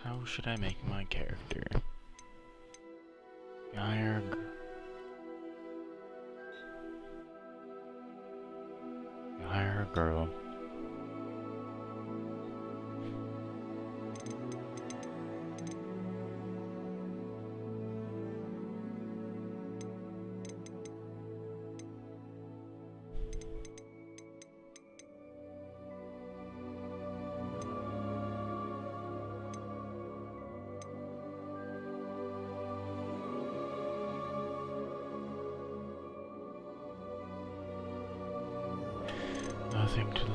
How should I make my character? Guy or girl? Guy or girl? Nothing to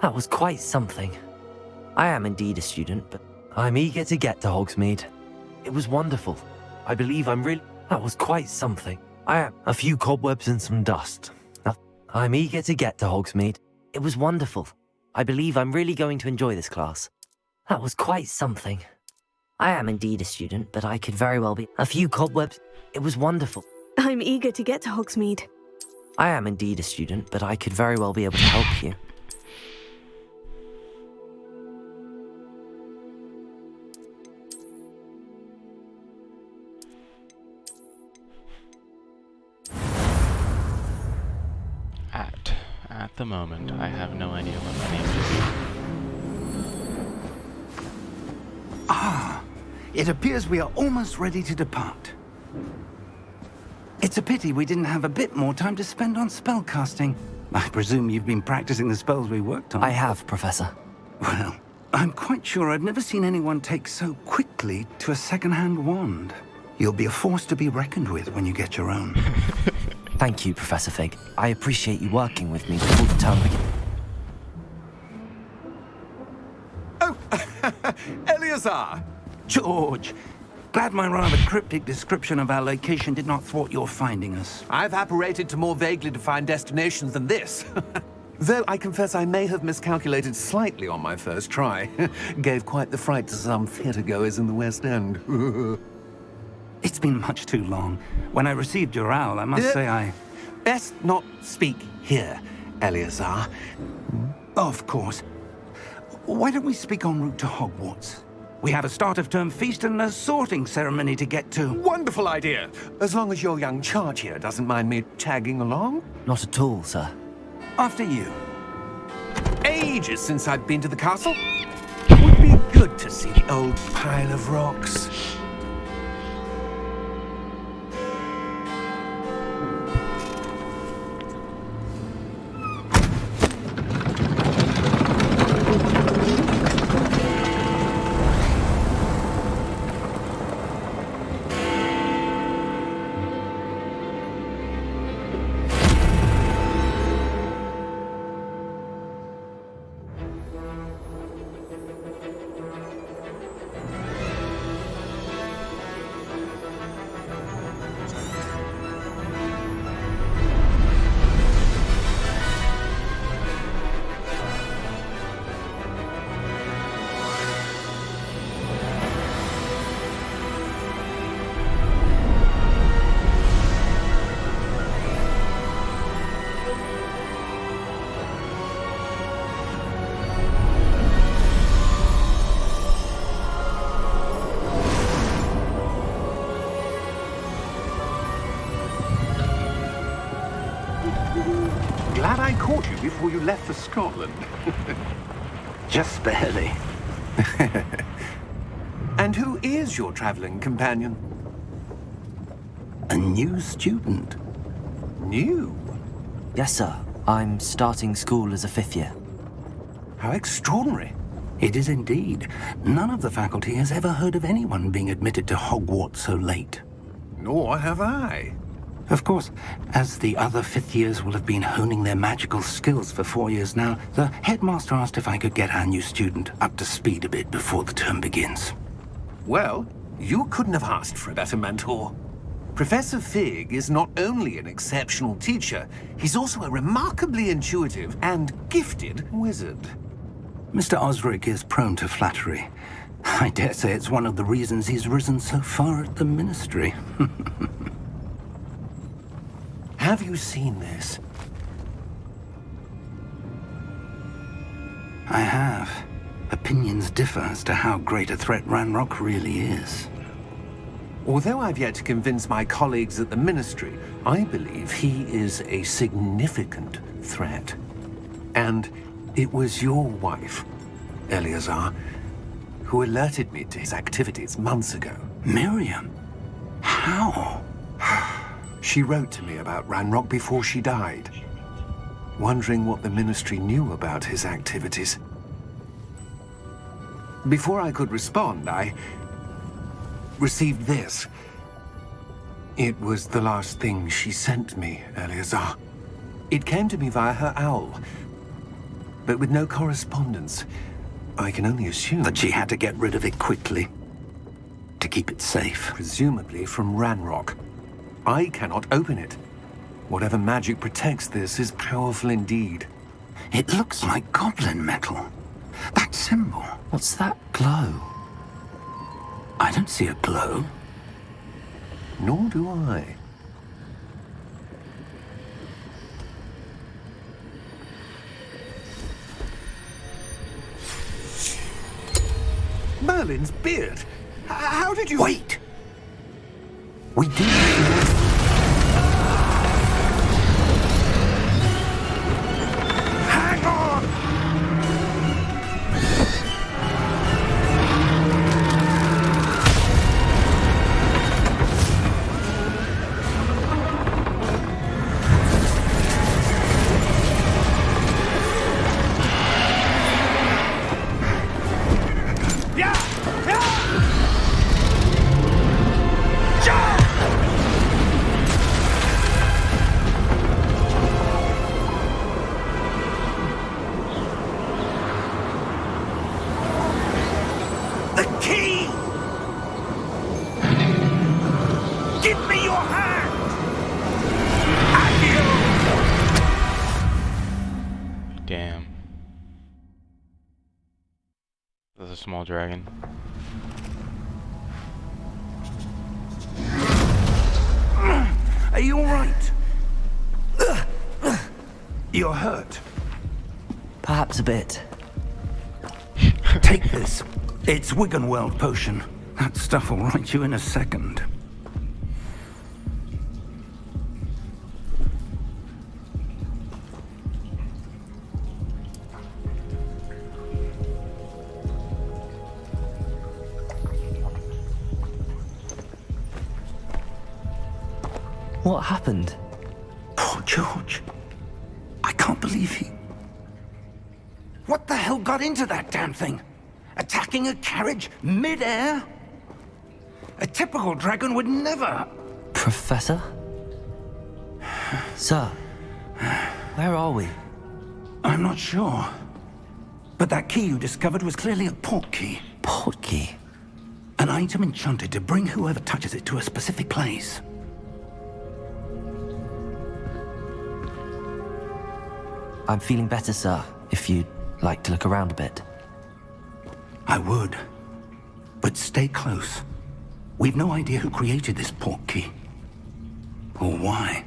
That was quite something. I am indeed a student, but I'm eager to get to Hogsmeade. It was wonderful. I believe I'm really... That was quite something. I am... A few cobwebs and some dust. I'm eager to get to Hogsmeade. It was wonderful. I believe I'm really going to enjoy this class. That was quite something. I am indeed a student, but I could very well be... A few cobwebs... It was wonderful. I'm eager to get to Hogsmeade. I am indeed a student, but I could very well be able to help you. At the moment, I have no idea what my name should be. Ah, it appears we are almost ready to depart. It's a pity we didn't have a bit more time to spend on spellcasting. I presume you've been practicing the spells we worked on. I have, Professor. Well, I'm quite sure I've never seen anyone take so quickly to a second-hand wand. You'll be a force to be reckoned with when you get your own. Thank you, Professor Fig. I appreciate you working with me before the term begins. Oh, Eleazar! George, glad my rather cryptic description of our location did not thwart your finding us. I've apparated to more vaguely defined destinations than this. Though I confess I may have miscalculated slightly on my first try. Gave quite the fright to some theatre-goers in the West End. It's been much too long. When I received your owl, I must say I... Best not speak here, Eleazar. Of course. Why don't we speak en route to Hogwarts? We have a start-of-term feast and a sorting ceremony to get to. Wonderful idea! As long as your young charge here doesn't mind me tagging along. Not at all, sir. After you. Ages since I've been to the castle. Would be good to see the old pile of rocks. before you left for Scotland. Just barely. And who is your traveling companion? A new student. New? Yes, sir. I'm starting school as a 5th year. How extraordinary. It is indeed. None of the faculty has ever heard of anyone being admitted to Hogwarts so late. Nor have I. Of course, as the other 5th years will have been honing their magical skills for 4 years now, the headmaster asked if I could get our new student up to speed a bit before the term begins. Well, you couldn't have asked for a better mentor. Professor Fig is not only an exceptional teacher, he's also a remarkably intuitive and gifted wizard. Mr. Osric is prone to flattery. I dare say it's one of the reasons he's risen so far at the Ministry. Have you seen this? I have. Opinions differ as to how great a threat Ranrock really is. Although I've yet to convince my colleagues at the Ministry, I believe he is a significant threat. And it was your wife, Eleazar, who alerted me to his activities months ago. Miriam? How? She wrote to me about Ranrock before she died, wondering what the Ministry knew about his activities. Before I could respond, I received this. It was the last thing she sent me, Eleazar. It came to me via her owl, but with no correspondence. I can only assume That she had to get rid of it quickly. To keep it safe. presumably from Ranrock. I cannot open it. Whatever magic protects this is powerful indeed. It looks like goblin metal. That symbol. What's that glow? I don't see a glow. Nor do I. Merlin's beard! How did you... Wait! We do. Hang on! The key! Give me your hand! Accio! Damn. That's a small dragon. Are you all right? You're hurt. Perhaps a bit. Take this. It's Wiggenweld potion. That stuff will right you in a second. What happened? Poor George. I can't believe he... What the hell got into that damn thing? Attacking a carriage mid-air? A typical dragon would never... Professor? Sir, where are we? I'm not sure. But that key you discovered was clearly a port key. Port key. An item enchanted to bring whoever touches it to a specific place. I'm feeling better, sir, if you'd like to look around a bit. I would. But stay close. We've no idea who created this port key. Or why.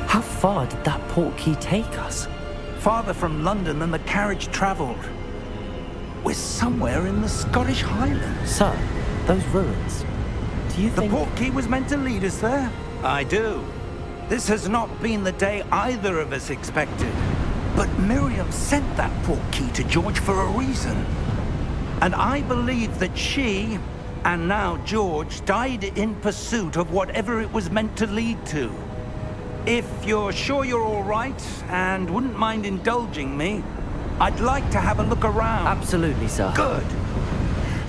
How far did that portkey take us? Farther from London than the carriage travelled. We're somewhere in the Scottish Highlands. Sir, those ruins. Do you The think... portkey was meant to lead us there? I do. This has not been the day either of us expected. But Miriam sent that portkey to George for a reason. And I believe that she, and now George, died in pursuit of whatever it was meant to lead to. If you're sure you're all right, and wouldn't mind indulging me, I'd like to have a look around. Absolutely, sir. Good.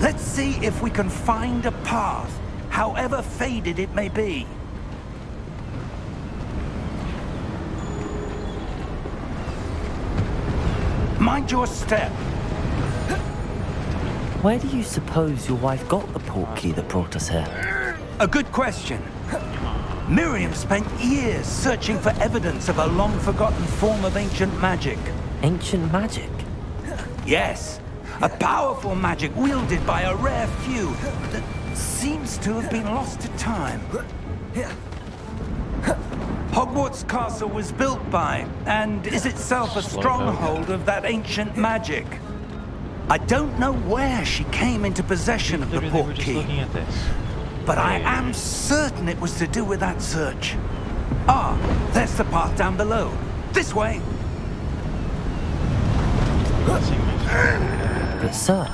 Let's see if we can find a path, however faded it may be. Mind your step. Where do you suppose your wife got the portkey that brought us here? A good question. Miriam spent years searching for evidence of a long-forgotten form of ancient magic. Ancient magic? Yes, a powerful magic wielded by a rare few that seems to have been lost to time. Hogwarts Castle was built by, and is itself a stronghold of that ancient magic. I don't know where she came into possession of the Literally, we're just looking portkey, at this. but I am certain it was to do with that search. Ah, there's the path down below. This way. But sir,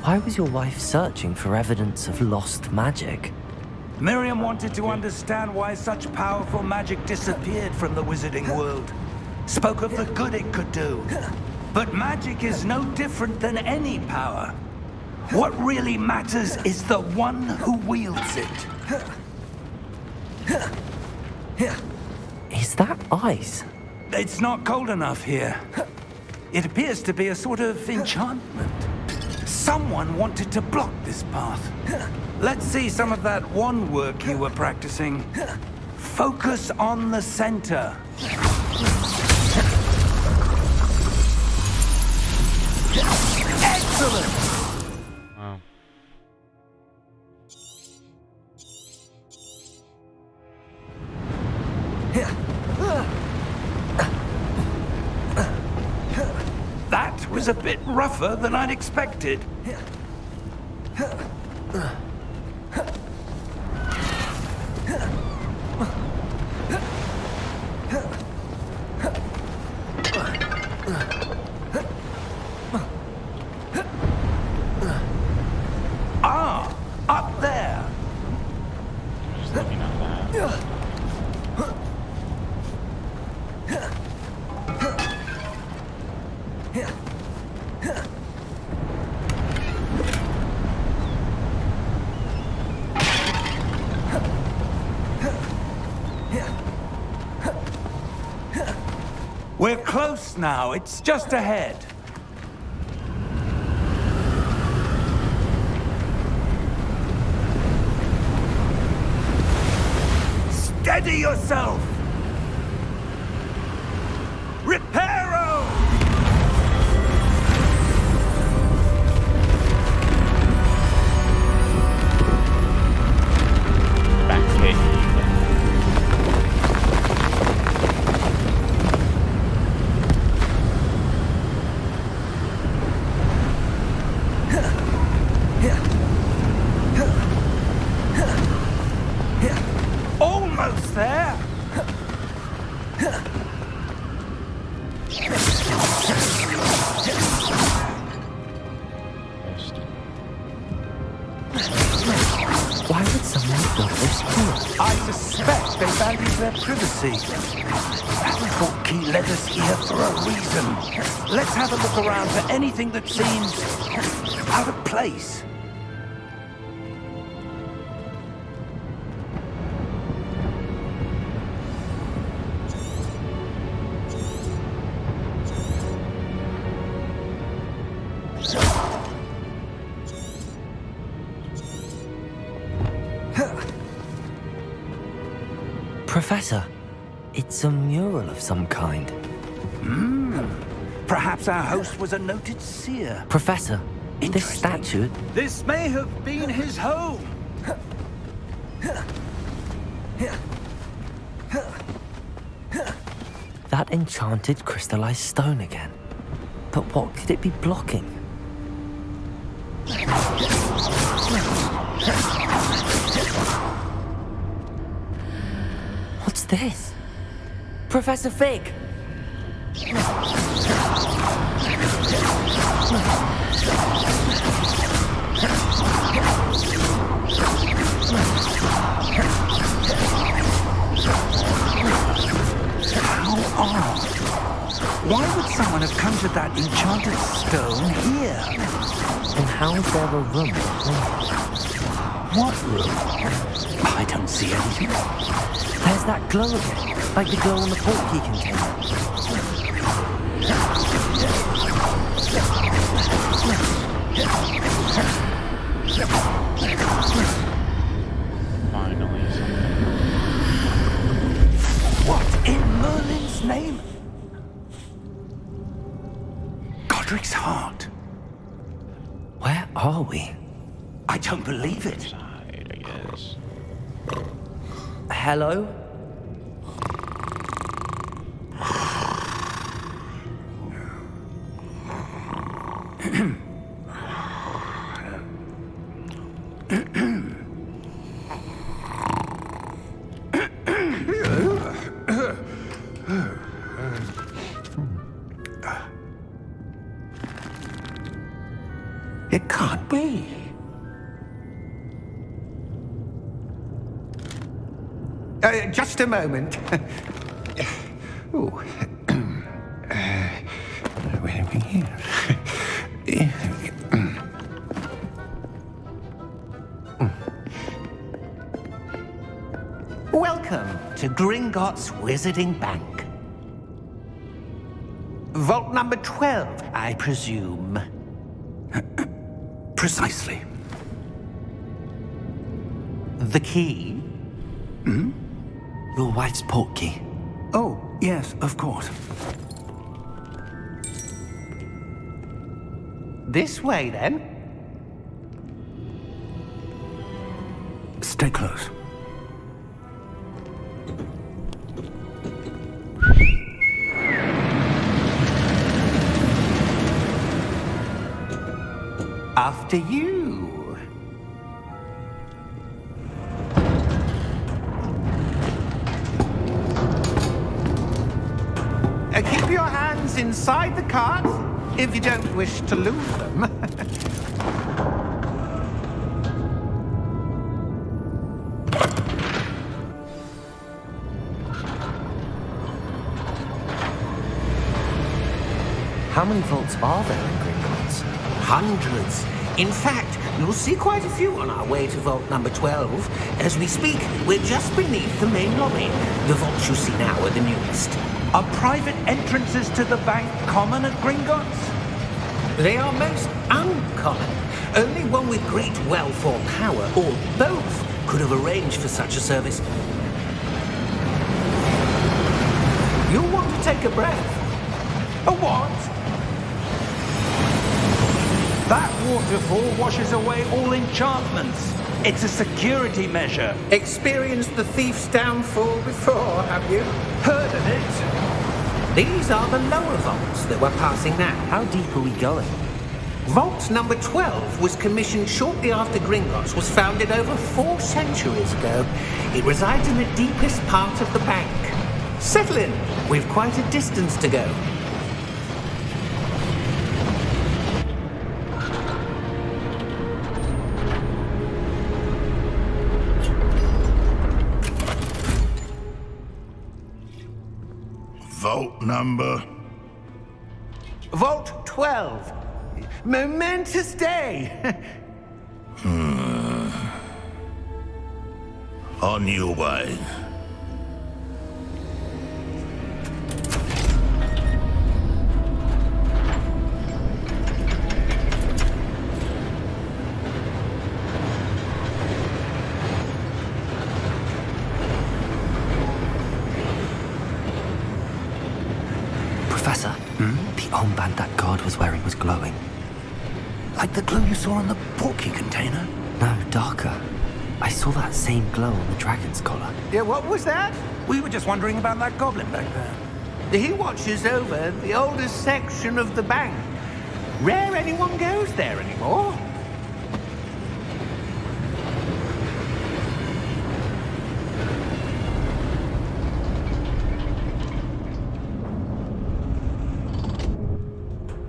why was your wife searching for evidence of lost magic? Miriam wanted to understand why such powerful magic disappeared from the wizarding world. Spoke of the good it could do. But magic is no different than any power. What really matters is the one who wields it. Is that ice? It's not cold enough here. It appears to be a sort of enchantment. Someone wanted to block this path. Let's see some of that wand work you were practicing. Focus on the center. Excellent! Wow. That was a bit rougher than I'd expected. Ah, up there. Just looking at that. We're close now. It's just ahead. Steady yourself! Reparo! Back cave. Almost there! First. Why would someone build this here? I suspect they value their privacy. That portkey led us here for a reason. Let's have a look around for anything that seems out of place. Professor, it's a mural of some kind. Perhaps our host was a noted seer. Professor, this Interesting. statue... This may have been his home. that enchanted crystallized stone again. But what could it be blocking? What's this? Professor Fig! How odd. Why would someone have conjured that enchanted stone here? And how is there a room behind it? What room? I don't see anything. There's that glow again, like the glow on the portkey container. Finally, something. What in Merlin's name? Godric's heart. Where are we? I don't believe it. Side, I guess. Hello? It can't be. Just a moment. Oh. Where are we here? Welcome to Gringotts Wizarding Bank. Vault number 12, I presume. Precisely. The key? Your wife's portkey. Oh, yes, of course. This way, then. Stay close. After you. Keep your hands inside the cart if you don't wish to lose them. How many vaults are there in Gringotts? Hundreds. In fact, you'll see quite a few on our way to vault number 12. As we speak, we're just beneath the main lobby. The vaults you see now are the newest. Are private entrances to the bank common at Gringotts? They are most uncommon. Only one with great wealth or power, or both, could have arranged for such a service. You'll want to take a breath. A what? That waterfall washes away all enchantments. It's a security measure. Experienced the thief's downfall before, have you? Heard of it? These are the lower vaults that we're passing now. How deep are we going? Vault number 12 was commissioned shortly after Gringotts was founded over 4 centuries ago. It resides in the deepest part of the bank. Settle in. We've quite a distance to go. Vault number? Vault 12. Momentous day. On your way. Professor, the armband that guard was wearing was glowing. Like the glow you saw on the portkey container? No, darker. I saw that same glow on the dragon's collar. Yeah, what was that? We were just wondering about that goblin back there. He watches over the oldest section of the bank. Rare anyone goes there anymore.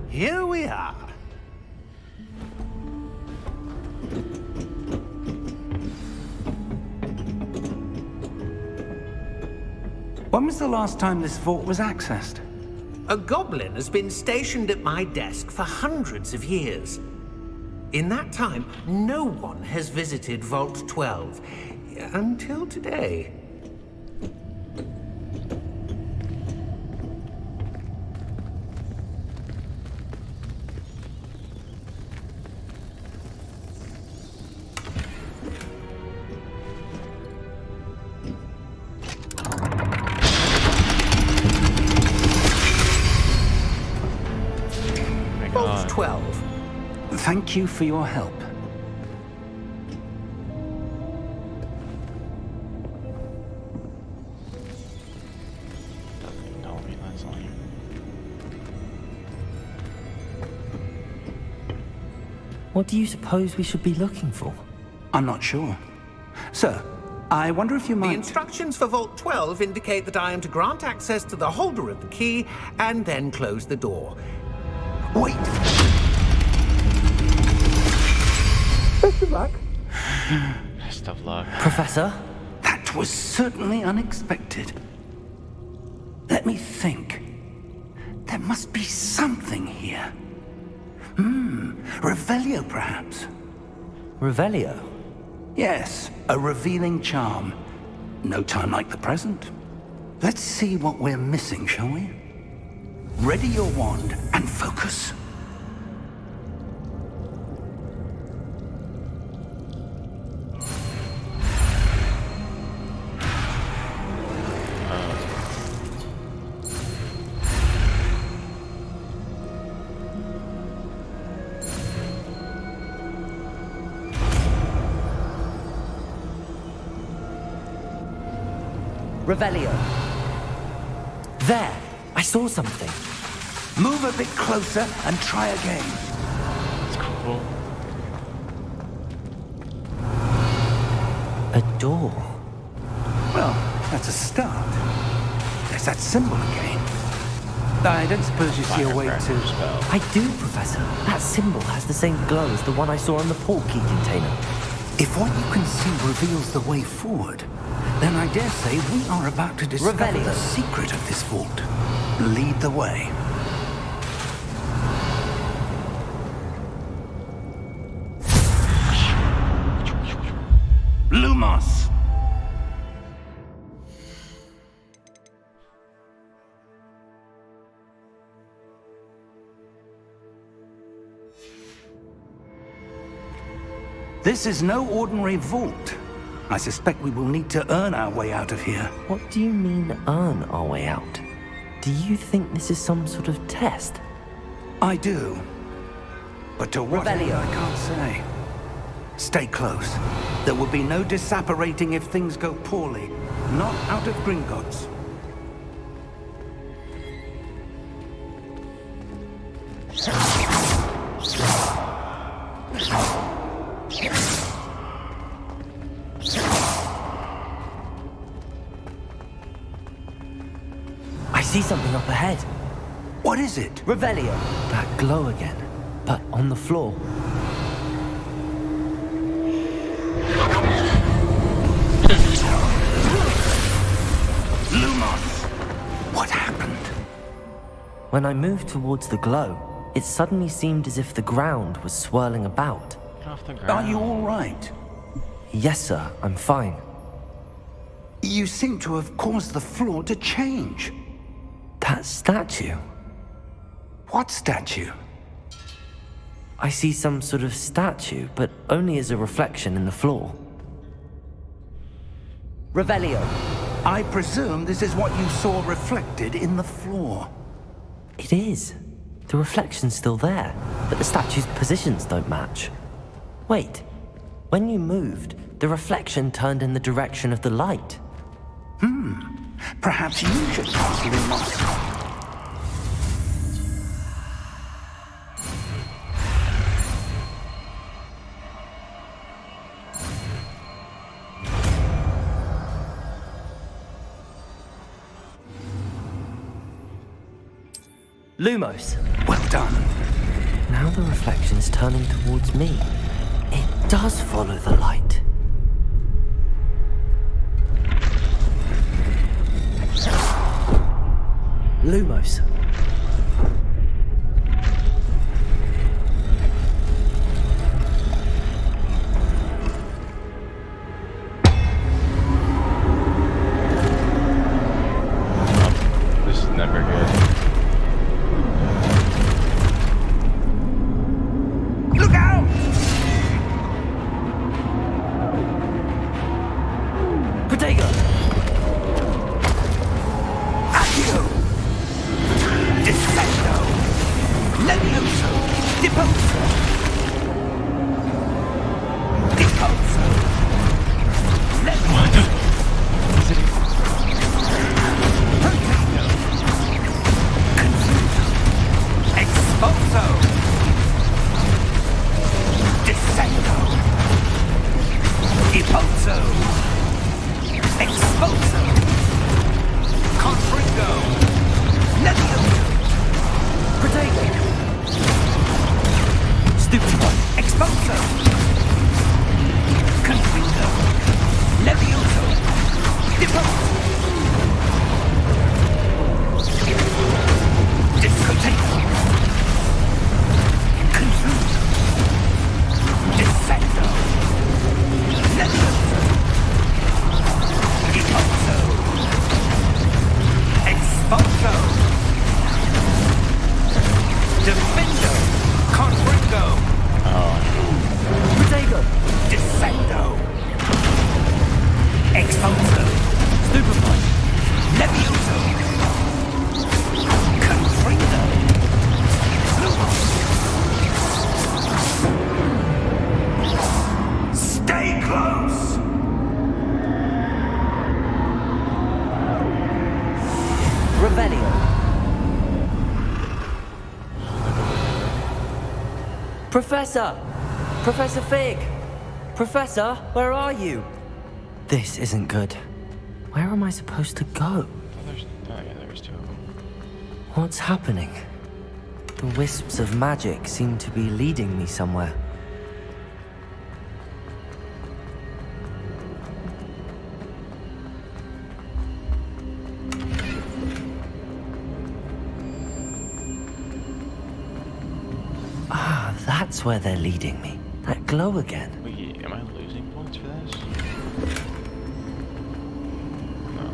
Here we are. When was the last time this vault was accessed? A goblin has been stationed at my desk for hundreds of years. In that time, no one has visited Vault 12 until today. Vault 12. Thank you for your help. Don't realize on you. What do you suppose we should be looking for? I'm not sure. Sir, I wonder if you The might... instructions for Vault 12 indicate that I am to grant access to the holder of the key and then close the door. Wait! Best of luck. Best of luck. Professor? That was certainly unexpected. Let me think. There must be something here. Revelio, perhaps? Revelio? Yes, a revealing charm. No time like the present. Let's see what we're missing, shall we? Ready your wand and focus. Revelio. There! I saw something. Move a bit closer and try again. That's cool. A door. Well, that's a start. There's that symbol again. I don't suppose you see a way Firecracker to... spell. I do, Professor. That symbol has the same glow as the one I saw on the port key container. If what you can see reveals the way forward, then I dare say we are about to discover Revelio. the secret of this vault. Lead the way. Lumos! This is no ordinary vault. I suspect we will need to earn our way out of here. What do you mean, earn our way out? Do you think this is some sort of test? I do. But to what end, Revelio. I can't say. Stay close. There will be no disapparating if things go poorly. Not out of Gringotts. I see something up ahead. What is it? Revelio. That glow again, but on the floor. Lumos! What happened? When I moved towards the glow, it suddenly seemed as if the ground was swirling about. Get off the ground. Are you all right? Yes, sir, I'm fine. You seem to have caused the floor to change. That statue. What statue? I see some sort of statue, but only as a reflection in the floor. Revelio. I presume this is what you saw reflected in the floor. It is. The reflection's still there, but the statue's positions don't match. Wait. When you moved, the reflection turned in the direction of the light. Perhaps you should cast Lumos. Lumos. Well done. Now the reflection's turning towards me. It does follow the light. Lumos. This is never good. Look out! Protego! Accio! Descendo! Levioso! Deposo! Deposo! Levioso! Protego! Confuso! Expulso! Descendo! Deposo! Expulso! Confringo! Levioso! Protego! Stupefy! Expulso! Confringo! Levioso! Deposo! Discoteco! Confuso! Descendo! Levioso! Deposo! Expulso! Defendo! Confringo! Protego! Descendo! Expulso! Stupefy! Levioso! Confringo! Stay close! Revelio. Professor! Professor Fig! Professor, where are you? This isn't good. Where am I supposed to go? There's two of them. What's happening? The wisps of magic seem to be leading me somewhere. Ah, that's where they're leading me. That glow again. Wait, am I losing points for this? No.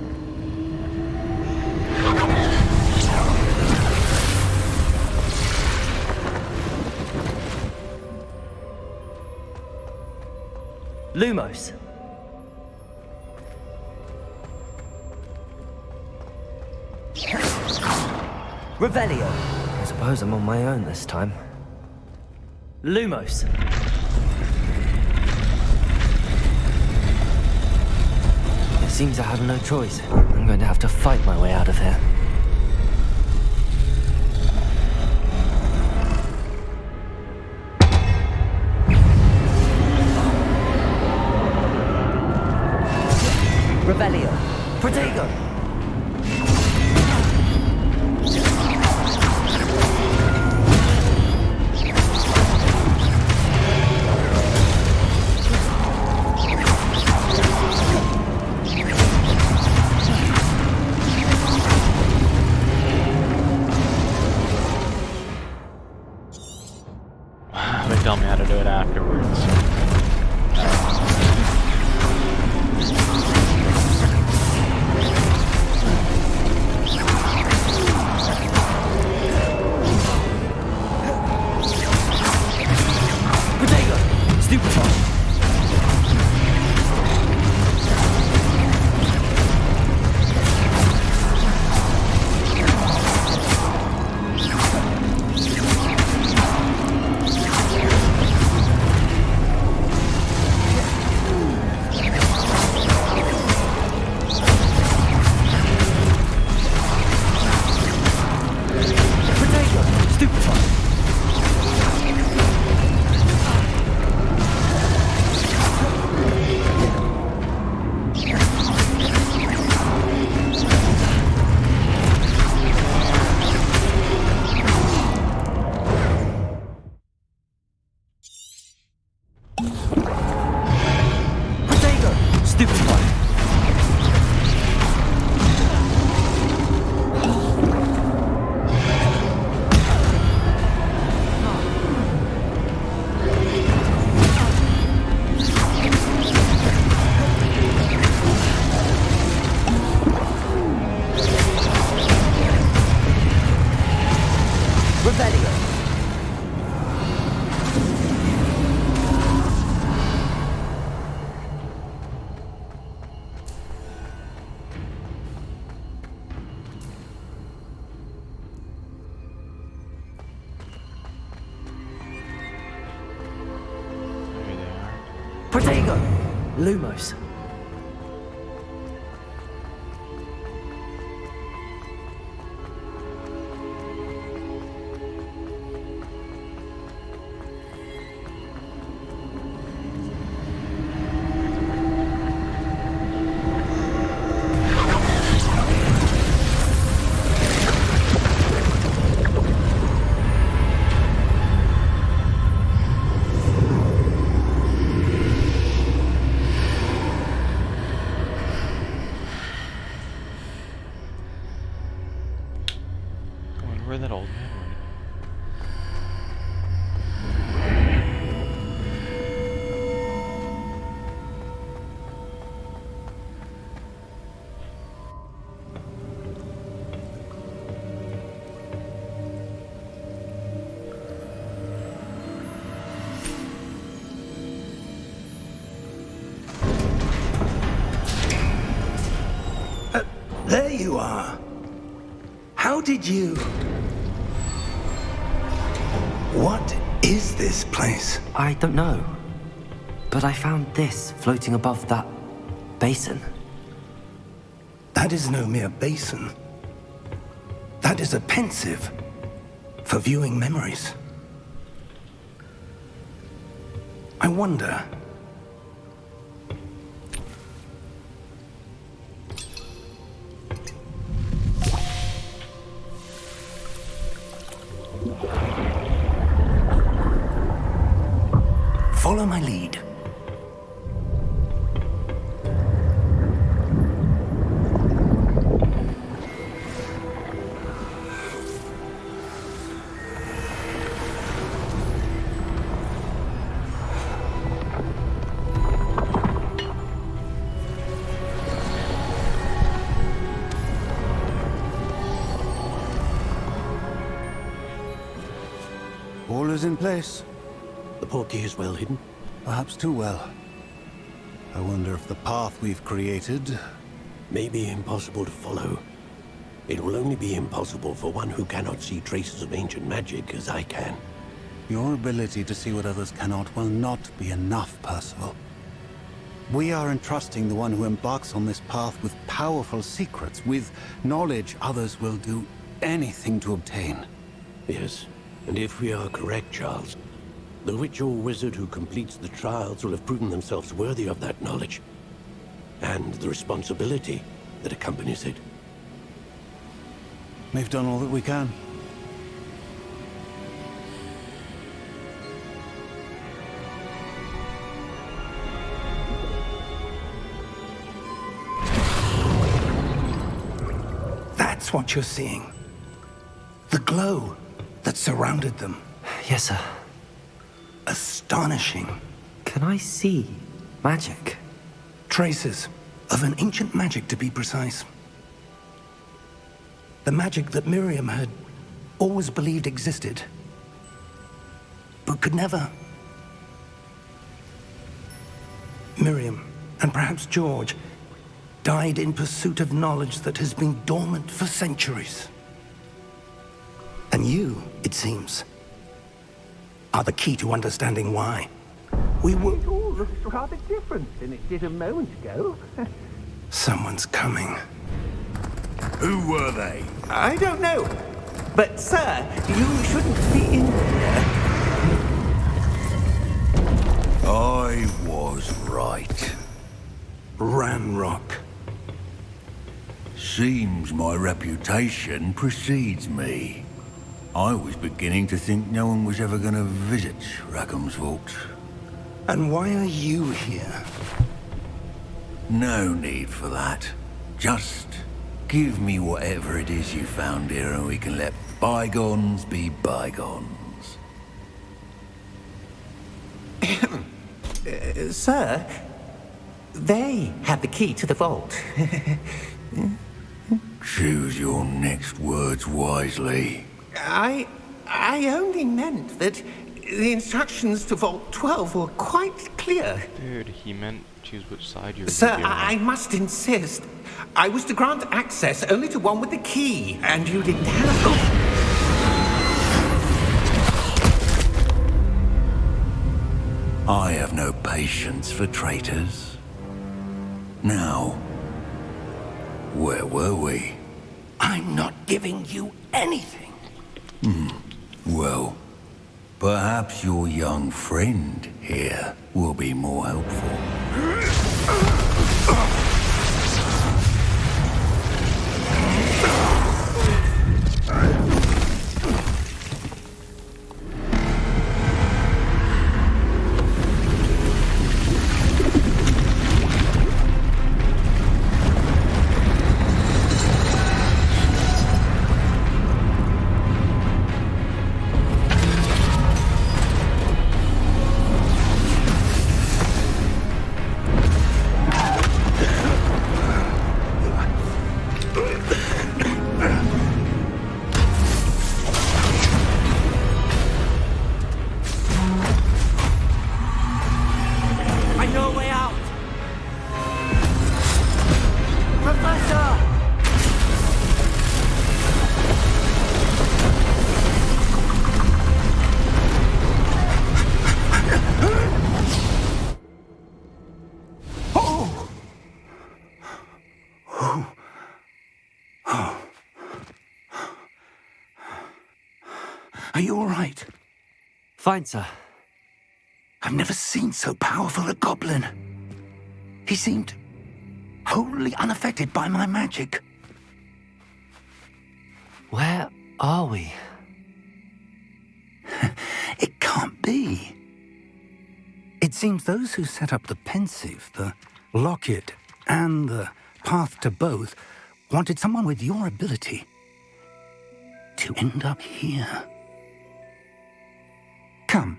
Lumos. Revelio. I suppose I'm on my own this time. Lumos. It seems I have no choice. I'm going to have to fight my way out of here. Revelio. Protego. They tell me how to do it afterwards. Protego. Stupefy. Protego! Lumos. I wonder where that old man went. There you are. How did you... What is this place? I don't know. But I found this floating above that basin. That is no mere basin. That is a pensive for viewing memories. I wonder... Follow my lead. All is in place. The portkey is well hidden. Perhaps too well. I wonder if the path we've created... May be impossible to follow. It will only be impossible for one who cannot see traces of ancient magic as I can. Your ability to see what others cannot will not be enough, Percival. We are entrusting the one who embarks on this path with powerful secrets, with knowledge others will do anything to obtain. Yes, and if we are correct, Charles, the witch or wizard who completes the trials will have proven themselves worthy of that knowledge, and the responsibility that accompanies it. We've done all that we can. That's what you're seeing. The glow that surrounded them. Yes, sir. Astonishing. Can I see magic? Traces of an ancient magic, to be precise. The magic that Miriam had always believed existed, but could never. Miriam, and perhaps George, died in pursuit of knowledge that has been dormant for centuries. And you, it seems, are the key to understanding why. We were... It all looks rather different than it did a moment ago. Someone's coming. Who were they? I don't know. But, sir, you shouldn't be in here. I was right. Ranrock. Seems my reputation precedes me. I was beginning to think no one was ever going to visit Rackham's vault. And why are you here? No need for that. Just give me whatever it is you found here and we can let bygones be bygones. Sir, they have the key to the vault. Choose your next words wisely. I only meant that the instructions to Vault 12 were quite clear. Dude, he meant choose which side you're Sir, gonna be on. I must insist. I was to grant access only to one with the key, and you didn't have... I have no patience for traitors. Now, where were we? I'm not giving you anything. Well, perhaps your young friend here will be more helpful. I know a way out! Professor! Are you all right? Fine, sir. I've never seen so powerful a goblin. He seemed wholly unaffected by my magic. Where are we? It can't be. It seems those who set up the pensive, the locket, and the path to both wanted someone with your ability to end up here. Come.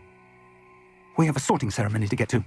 We have a sorting ceremony to get to.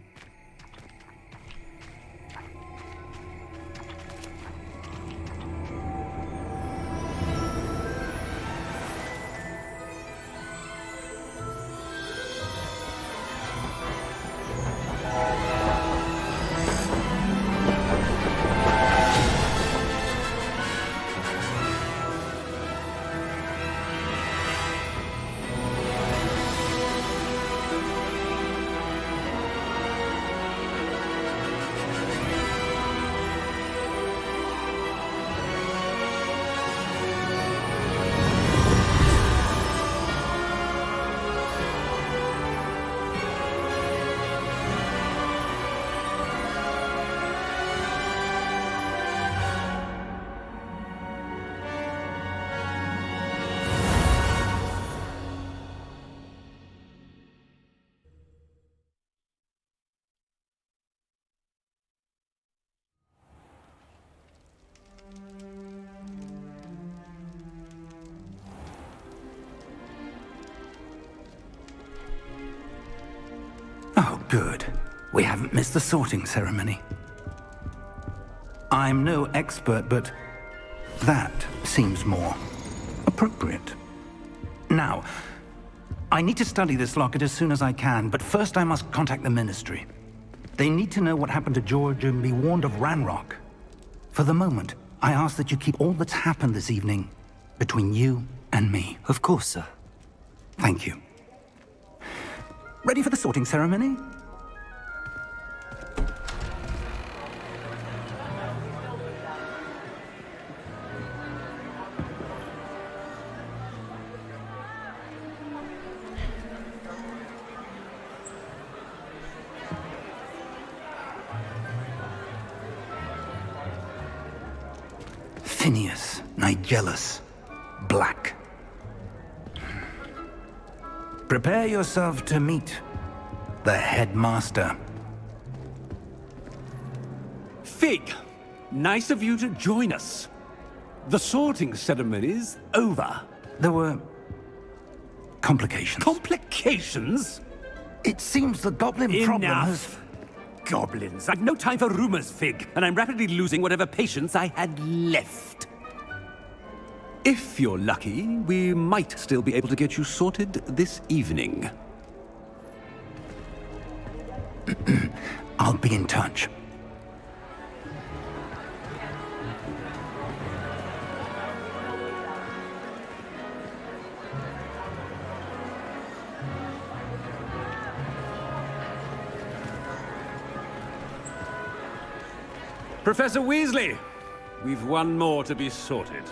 Oh, good. We haven't missed the sorting ceremony. I'm no expert, but that seems more appropriate. Now, I need to study this locket as soon as I can, but first I must contact the Ministry. They need to know what happened to George and be warned of Ranrock. For the moment, I ask that you keep all that's happened this evening between you and me. Of course, sir. Thank you. Ready for the sorting ceremony? Phineas Nigellus Black. Prepare yourself to meet the headmaster. Fig, nice of you to join us. The sorting ceremony's over. There were complications. Complications? It seems the goblin problem has... Enough. Goblins. I've no time for rumors, Fig, and I'm rapidly losing whatever patience I had left. If you're lucky, we might still be able to get you sorted this evening. I'll be in touch. Professor Weasley, we've one more to be sorted.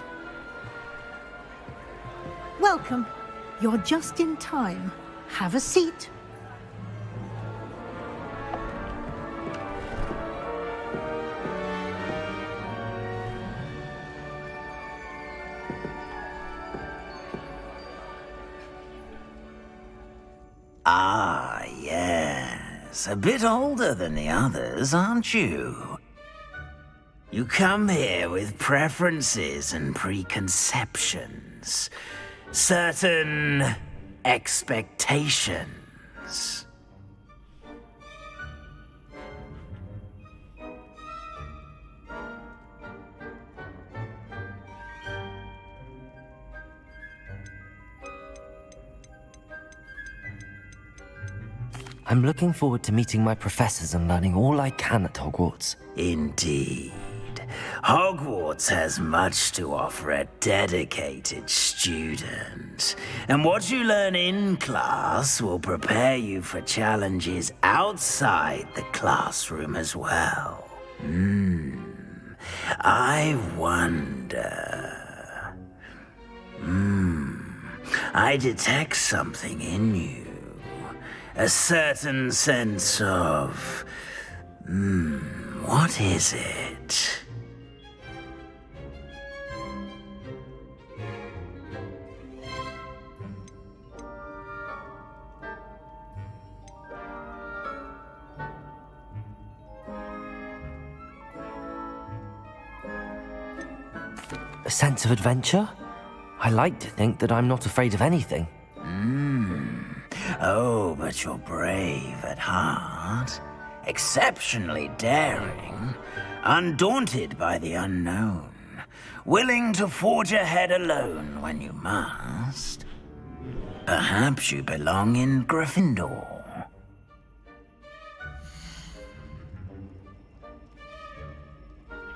Welcome. You're just in time. Have a seat. Ah, yes. A bit older than the others, aren't you? You come here with preferences and preconceptions. Certain expectations. I'm looking forward to meeting my professors and learning all I can at Hogwarts. Indeed. Hogwarts has much to offer a dedicated student. And what you learn in class will prepare you for challenges outside the classroom as well. I wonder... I detect something in you. A certain sense of... what is it? A sense of adventure? I like to think that I'm not afraid of anything. Oh, but you're brave at heart. Exceptionally daring. Undaunted by the unknown. Willing to forge ahead alone when you must. Perhaps you belong in Gryffindor.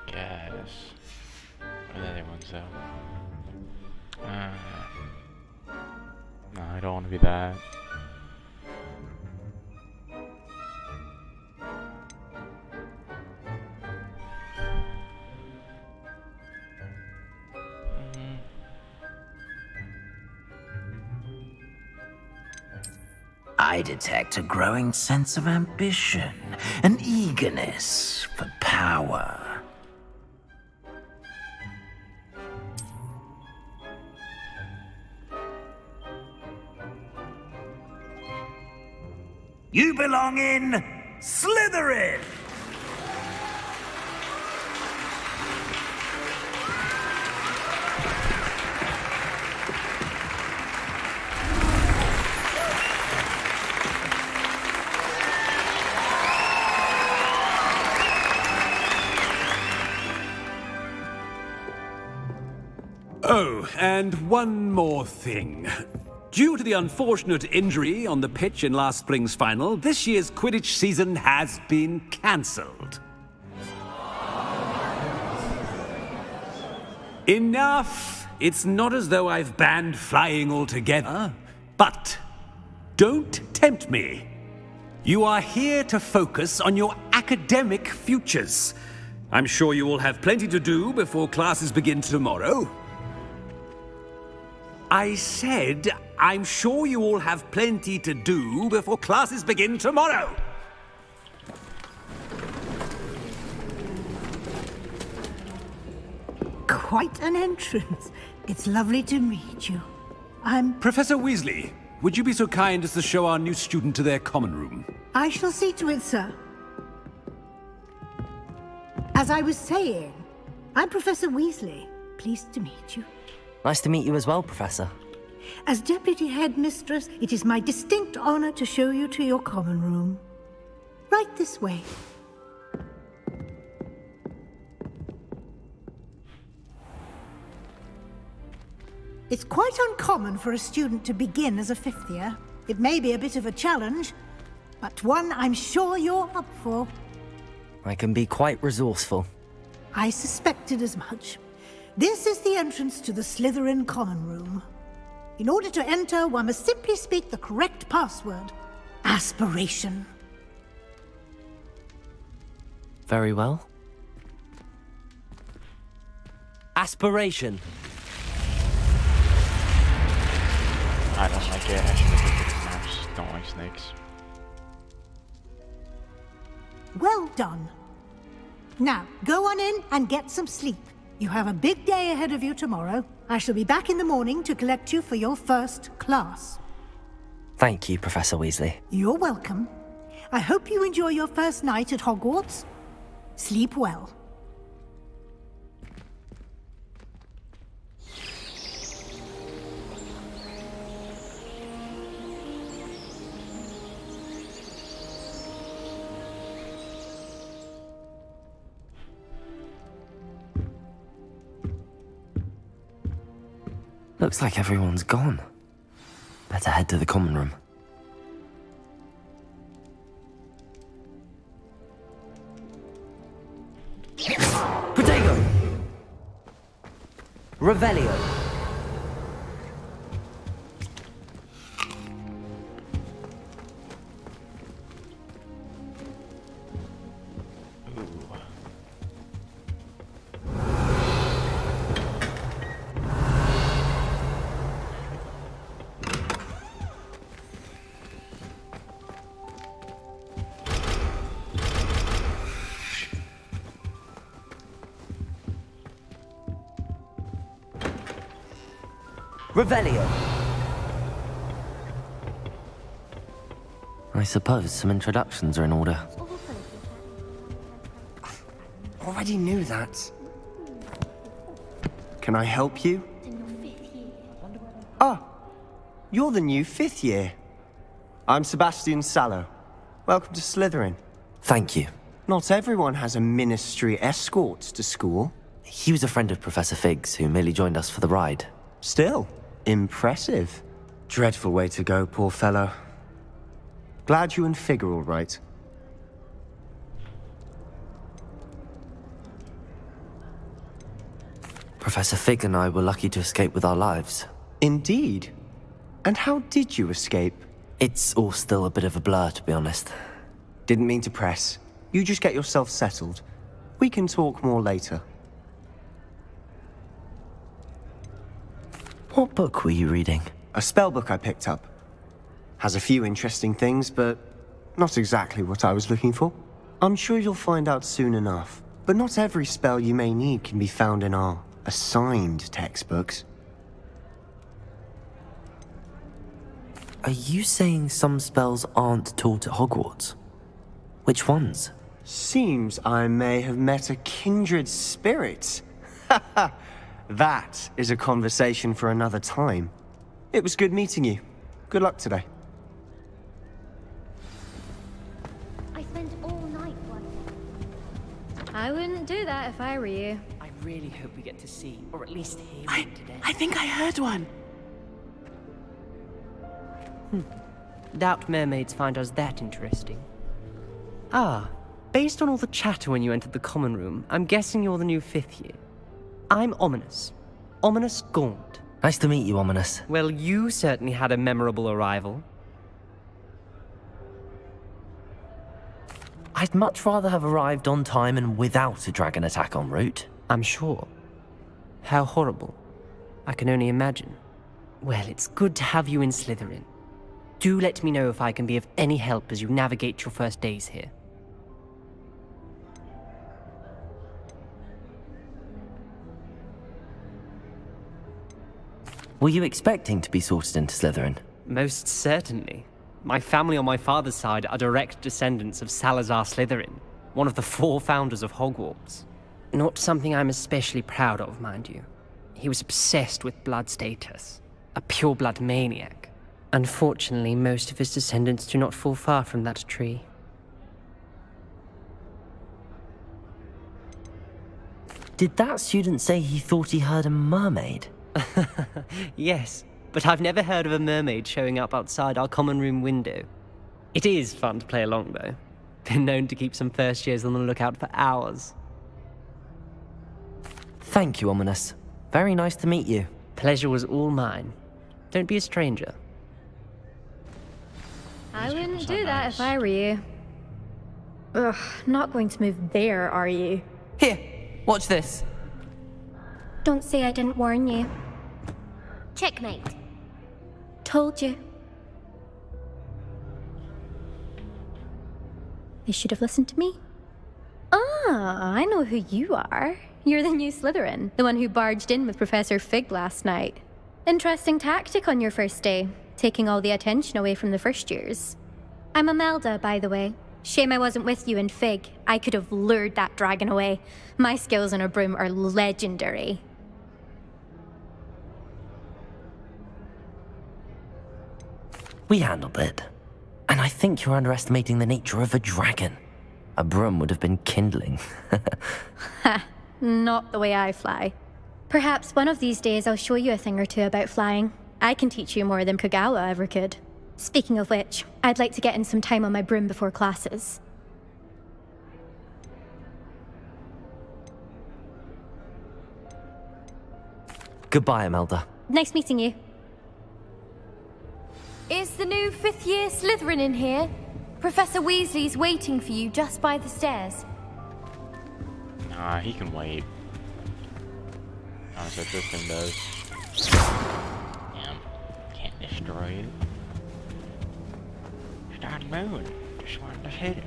Yes. What are the other ones though? No, I don't want to be that. I detect a growing sense of ambition, an eagerness for power. You belong in Slytherin! Oh, and one more thing. Due to the unfortunate injury on the pitch in last spring's final, this year's Quidditch season has been cancelled. Enough! It's not as though I've banned flying altogether, but don't tempt me. You are here to focus on your academic futures. I'm sure you will have plenty to do before classes begin tomorrow. I said, I'm sure you all have plenty to do before classes begin tomorrow. Quite an entrance. It's lovely to meet you. Professor Weasley, would you be so kind as to show our new student to their common room? I shall see to it, sir. As I was saying, I'm Professor Weasley. Pleased to meet you. Nice to meet you as well, Professor. As Deputy Headmistress, it is my distinct honor to show you to your common room. Right this way. It's quite uncommon for a student to begin as a fifth year. It may be a bit of a challenge, but one I'm sure you're up for. I can be quite resourceful. I suspected as much. This is the entrance to the Slytherin common room. In order to enter, one must simply speak the correct password. Aspiration. Very well. Aspiration. I don't like it. I should have looked at his mouse. Don't like snakes. Well done. Now, go on in and get some sleep. You have a big day ahead of you tomorrow. I shall be back in the morning to collect you for your first class. Thank you, Professor Weasley. You're welcome. I hope you enjoy your first night at Hogwarts. Sleep well. Looks like everyone's gone. Better head to the common room. Protego! Revelio! Revelio! I suppose some introductions are in order. Already knew that. Can I help you? Ah, you're the new 5th year. I'm Sebastian Sallow. Welcome to Slytherin. Thank you. Not everyone has a ministry escort to school. He was a friend of Professor Fig's who merely joined us for the ride. Still, impressive. Dreadful way to go, poor fellow. Glad you and Fig are all right. Professor Fig and I were lucky to escape with our lives. Indeed. And how did you escape? It's all still a bit of a blur, to be honest. Didn't mean to press. You just get yourself settled. We can talk more later. What book were you reading? A spell book I picked up. Has a few interesting things, but not exactly what I was looking for. I'm sure you'll find out soon enough. But not every spell you may need can be found in our assigned textbooks. Are you saying some spells aren't taught at Hogwarts? Which ones? Seems I may have met a kindred spirit. That is a conversation for another time. It was good meeting you. Good luck today. I spent all night working. I wouldn't do that if I were you. I really hope we get to see, or at least hear one today. I think I heard one. Doubt mermaids find us that interesting. Ah, based on all the chatter when you entered the common room, I'm guessing you're the new 5th year. I'm Ominous. Ominous Gaunt. Nice to meet you, Ominous. Well, you certainly had a memorable arrival. I'd much rather have arrived on time and without a dragon attack en route. I'm sure. How horrible. I can only imagine. Well, it's good to have you in Slytherin. Do let me know if I can be of any help as you navigate your first days here. Were you expecting to be sorted into Slytherin? Most certainly. My family on my father's side are direct descendants of Salazar Slytherin, one of the 4 founders of Hogwarts. Not something I'm especially proud of, mind you. He was obsessed with blood status, a pure-blood maniac. Unfortunately, most of his descendants do not fall far from that tree. Did that student say he thought he heard a mermaid? Yes, but I've never heard of a mermaid showing up outside our common room window. It is fun to play along, though. Been known to keep some first years on the lookout for hours. Thank you, Ominous. Very nice to meet you. Pleasure was all mine. Don't be a stranger. I wouldn't do that if I were you. Ugh, not going to move there, are you? Here, watch this. Don't say I didn't warn you. Checkmate. Told you. They should have listened to me. Ah, I know who you are. You're the new Slytherin, the one who barged in with Professor Fig last night. Interesting tactic on your first day, taking all the attention away from the first years. I'm Imelda, by the way. Shame I wasn't with you in Fig. I could have lured that dragon away. My skills on a broom are legendary. We handled it. And I think you're underestimating the nature of a dragon. A broom would have been kindling. Ha, not the way I fly. Perhaps one of these days I'll show you a thing or two about flying. I can teach you more than Kagawa ever could. Speaking of which, I'd like to get in some time on my broom before classes. Goodbye, Imelda. Nice meeting you. Is the new fifth-year Slytherin in here? Professor Weasley's waiting for you just by the stairs. Nah, he can wait. That's what this thing does. Damn. Can't destroy it. Start moving. Just wanted to hit it.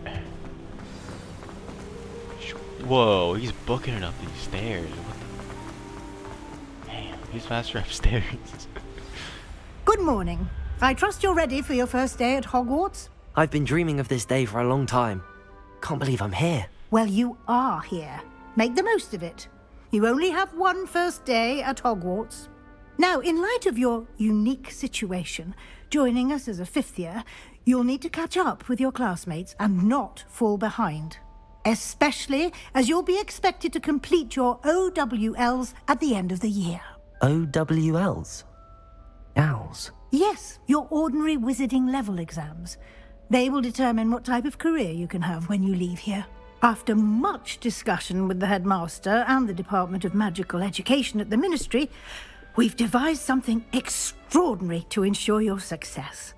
Whoa, he's booking it up these stairs. What the... Damn, he's faster upstairs. Good morning. I trust you're ready for your first day at Hogwarts? I've been dreaming of this day for a long time. Can't believe I'm here. Well, you are here. Make the most of it. You only have one first day at Hogwarts. Now, in light of your unique situation, joining us as a fifth year, you'll need to catch up with your classmates and not fall behind. Especially as you'll be expected to complete your OWLs at the end of the year. OWLs? Owls? Yes, your ordinary wizarding level exams. They will determine what type of career you can have when you leave here. After much discussion with the headmaster and the Department of Magical Education at the Ministry, we've devised something extraordinary to ensure your success.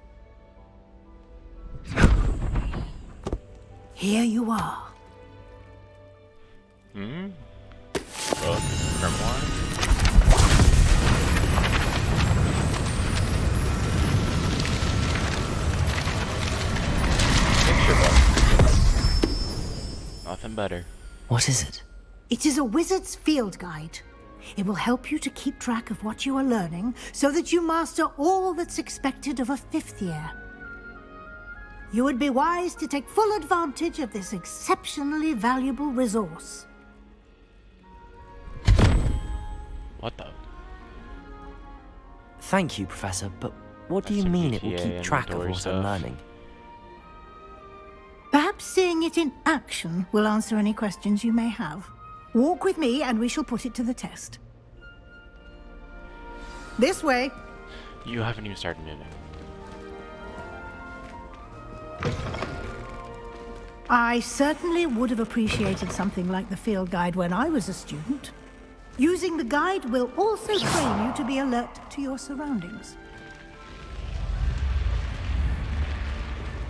Here you are. Hmm? Grimoire? Nothing better. What is it? It is a wizard's field guide. It will help you to keep track of what you are learning so that you master all that's expected of a fifth year. You would be wise to take full advantage of this exceptionally valuable resource. What the? Thank you, Professor, but what do you mean it will keep track of what I'm learning? Perhaps seeing it in action will answer any questions you may have. Walk with me and we shall put it to the test. This way. You haven't even started moving. I certainly would have appreciated something like the field guide when I was a student. Using the guide will also train you to be alert to your surroundings.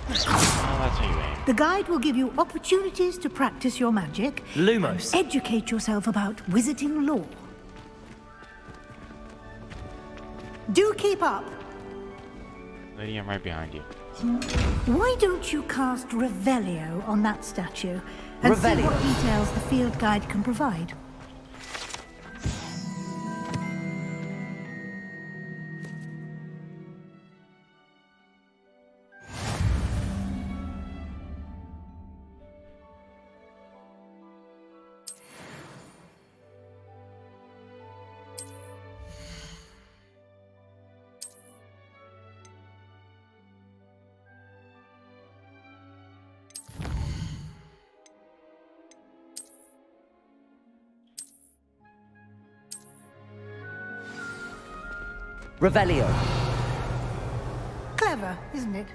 Oh, that's how you aim. The guide will give you opportunities to practice your magic. Lumos. And educate yourself about wizarding lore. Do keep up. Lady, I'm right behind you. Why don't you cast Revelio on that statue and see Revelio? what details the field guide can provide? Revelio. Clever, isn't it?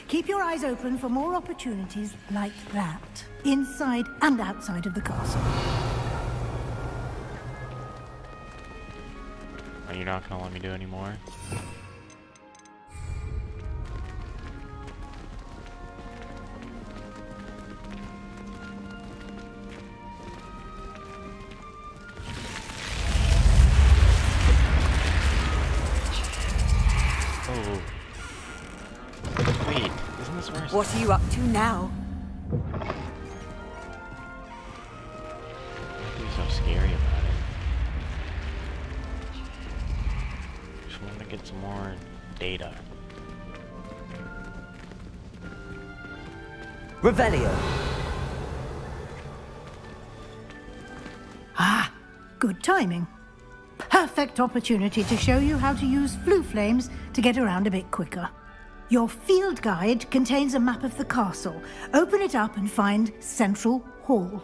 Keep your eyes open for more opportunities like that, inside and outside of the castle. Are you not gonna let me do any more? What are you up to now? Nothing's so scary about it. Just want to get some more data. Revelio. Ah, good timing. Perfect opportunity to show you how to use flue flames to get around a bit quicker. Your field guide contains a map of the castle. Open it up and find Central Hall.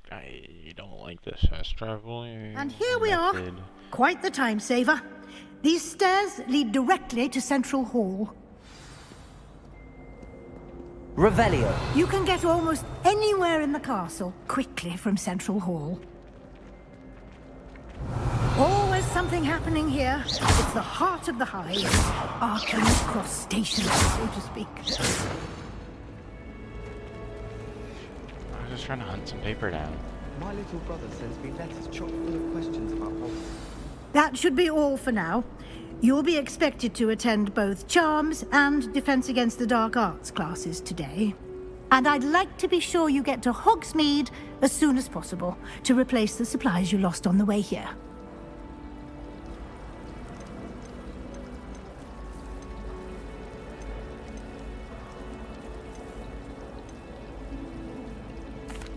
I don't like this fast traveling. And here we are. Quite the time saver. These stairs lead directly to Central Hall. Revelio. You can get almost anywhere in the castle quickly from Central Hall. Always something happening here. It's the heart of the hive. Arcan's Cross Station, so to speak. I was just trying to hunt some paper down. My little brother sends me letters chock full of questions about Hogwarts. That should be all for now. You'll be expected to attend both Charms and Defense Against the Dark Arts classes today. And I'd like to be sure you get to Hogsmeade as soon as possible to replace the supplies you lost on the way here.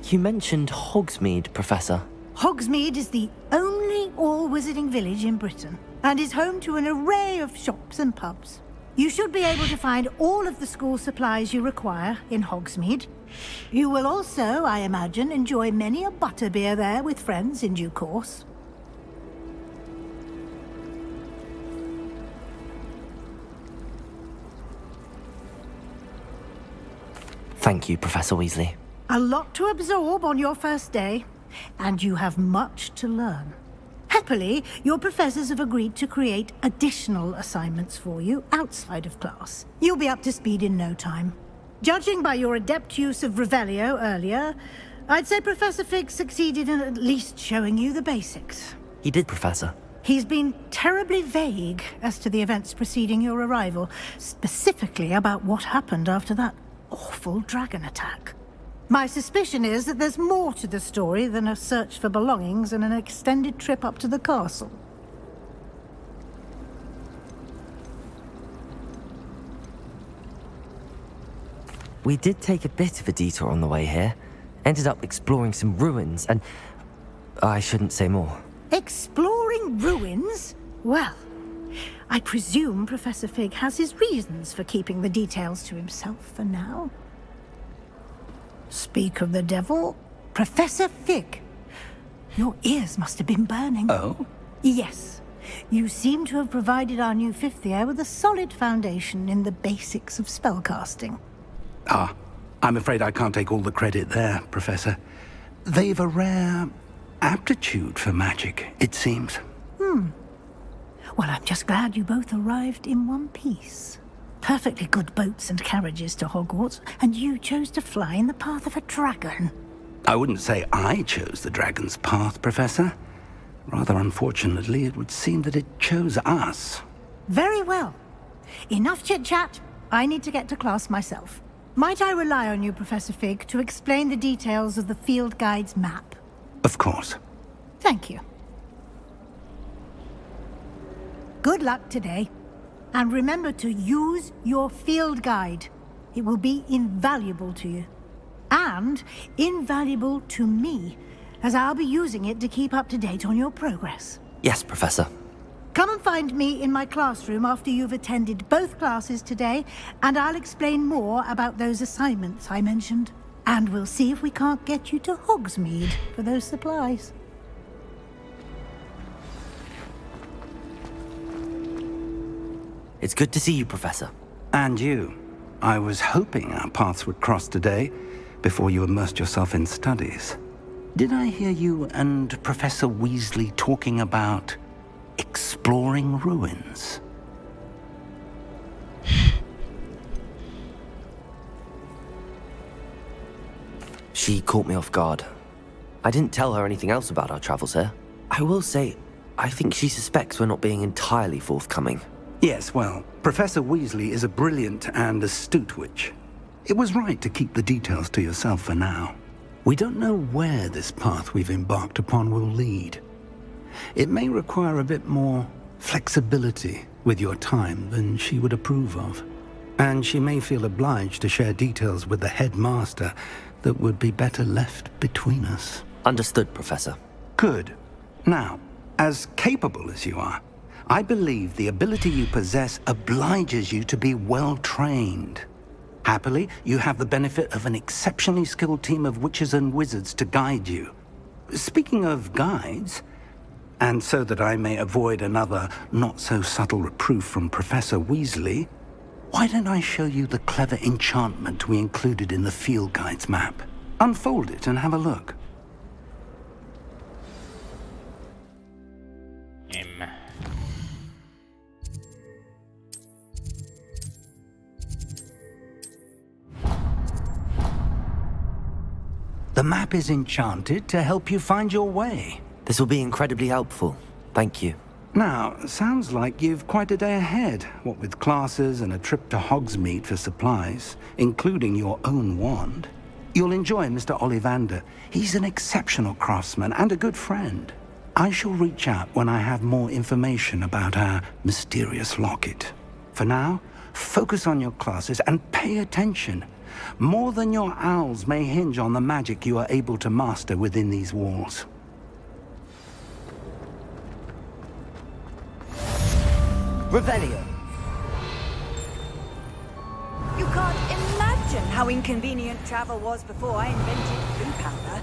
You mentioned Hogsmeade, Professor. Hogsmeade is the only all-wizarding village in Britain and is home to an array of shops and pubs. You should be able to find all of the school supplies you require in Hogsmeade. You will also, I imagine, enjoy many a butterbeer there with friends in due course. Thank you, Professor Weasley. A lot to absorb on your first day, and you have much to learn. Happily, your professors have agreed to create additional assignments for you outside of class. You'll be up to speed in no time. Judging by your adept use of Revelio earlier, I'd say Professor Fig succeeded in at least showing you the basics. He did, Professor. He's been terribly vague as to the events preceding your arrival, specifically about what happened after that awful dragon attack. My suspicion is that there's more to the story than a search for belongings and an extended trip up to the castle. We did take a bit of a detour on the way here. Ended up exploring some ruins and... I shouldn't say more. Exploring ruins? Well, I presume Professor Fig has his reasons for keeping the details to himself for now. Speak of the devil, Professor Fig. Your ears must have been burning. Oh? Yes. You seem to have provided our new fifth year with a solid foundation in the basics of spellcasting. Ah, I'm afraid I can't take all the credit there, Professor. They've a rare aptitude for magic, it seems. Well, I'm just glad you both arrived in one piece. Perfectly good boats and carriages to Hogwarts, and you chose to fly in the path of a dragon. I wouldn't say I chose the dragon's path, Professor. Rather unfortunately, it would seem that it chose us. Very well. Enough chit-chat. I need to get to class myself. Might I rely on you, Professor Fig, to explain the details of the field guide's map? Of course. Thank you. Good luck today. And remember to use your field guide. It will be invaluable to you. And invaluable to me, as I'll be using it to keep up to date on your progress. Yes, Professor. Come and find me in my classroom after you've attended both classes today, and I'll explain more about those assignments I mentioned. And we'll see if we can't get you to Hogsmeade for those supplies. It's good to see you, Professor. And you. I was hoping our paths would cross today, before you immersed yourself in studies. Did I hear you and Professor Weasley talking about exploring ruins? She caught me off guard. I didn't tell her anything else about our travels here. I will say, I think she suspects we're not being entirely forthcoming. Yes, well, Professor Weasley is a brilliant and astute witch. It was right to keep the details to yourself for now. We don't know where this path we've embarked upon will lead. It may require a bit more flexibility with your time than she would approve of. And she may feel obliged to share details with the headmaster that would be better left between us. Understood, Professor. Good. Now, as capable as you are, I believe the ability you possess obliges you to be well trained. Happily, you have the benefit of an exceptionally skilled team of witches and wizards to guide you. Speaking of guides, and so that I may avoid another not-so-subtle reproof from Professor Weasley, why don't I show you the clever enchantment we included in the field guide's map? Unfold it and have a look. The map is enchanted to help you find your way. This will be incredibly helpful. Thank you. Now, sounds like you've quite a day ahead, what with classes and a trip to Hogsmeade for supplies, including your own wand. You'll enjoy Mr. Ollivander. He's an exceptional craftsman and a good friend. I shall reach out when I have more information about our mysterious locket. For now, focus on your classes and pay attention. More than your owls may hinge on the magic you are able to master within these walls. Revelio. You can't imagine how inconvenient travel was before I invented blue powder.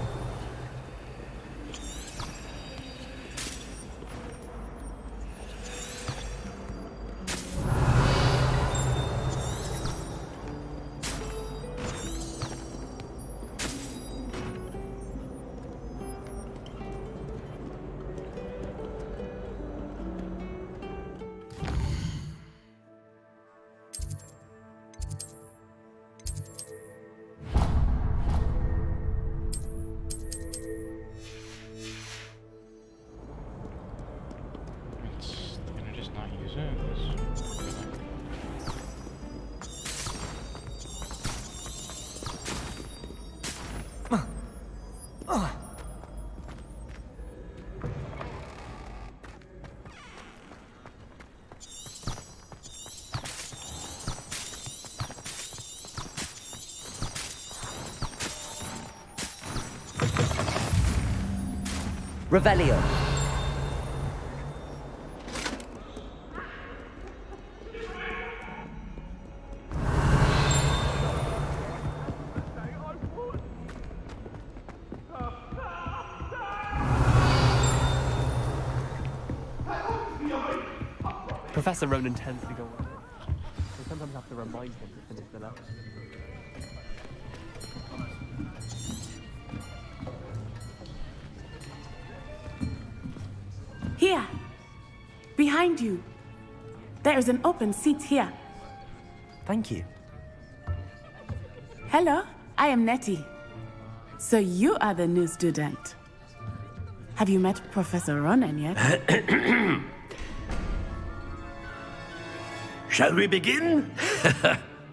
Revelio. Professor Ronan tends to go on. I sometimes have to remind him to finish the letter. Here! Behind you! There is an open seat here. Thank you. Hello, I am Nettie. So you are the new student. Have you met Professor Ronan yet? Shall we begin?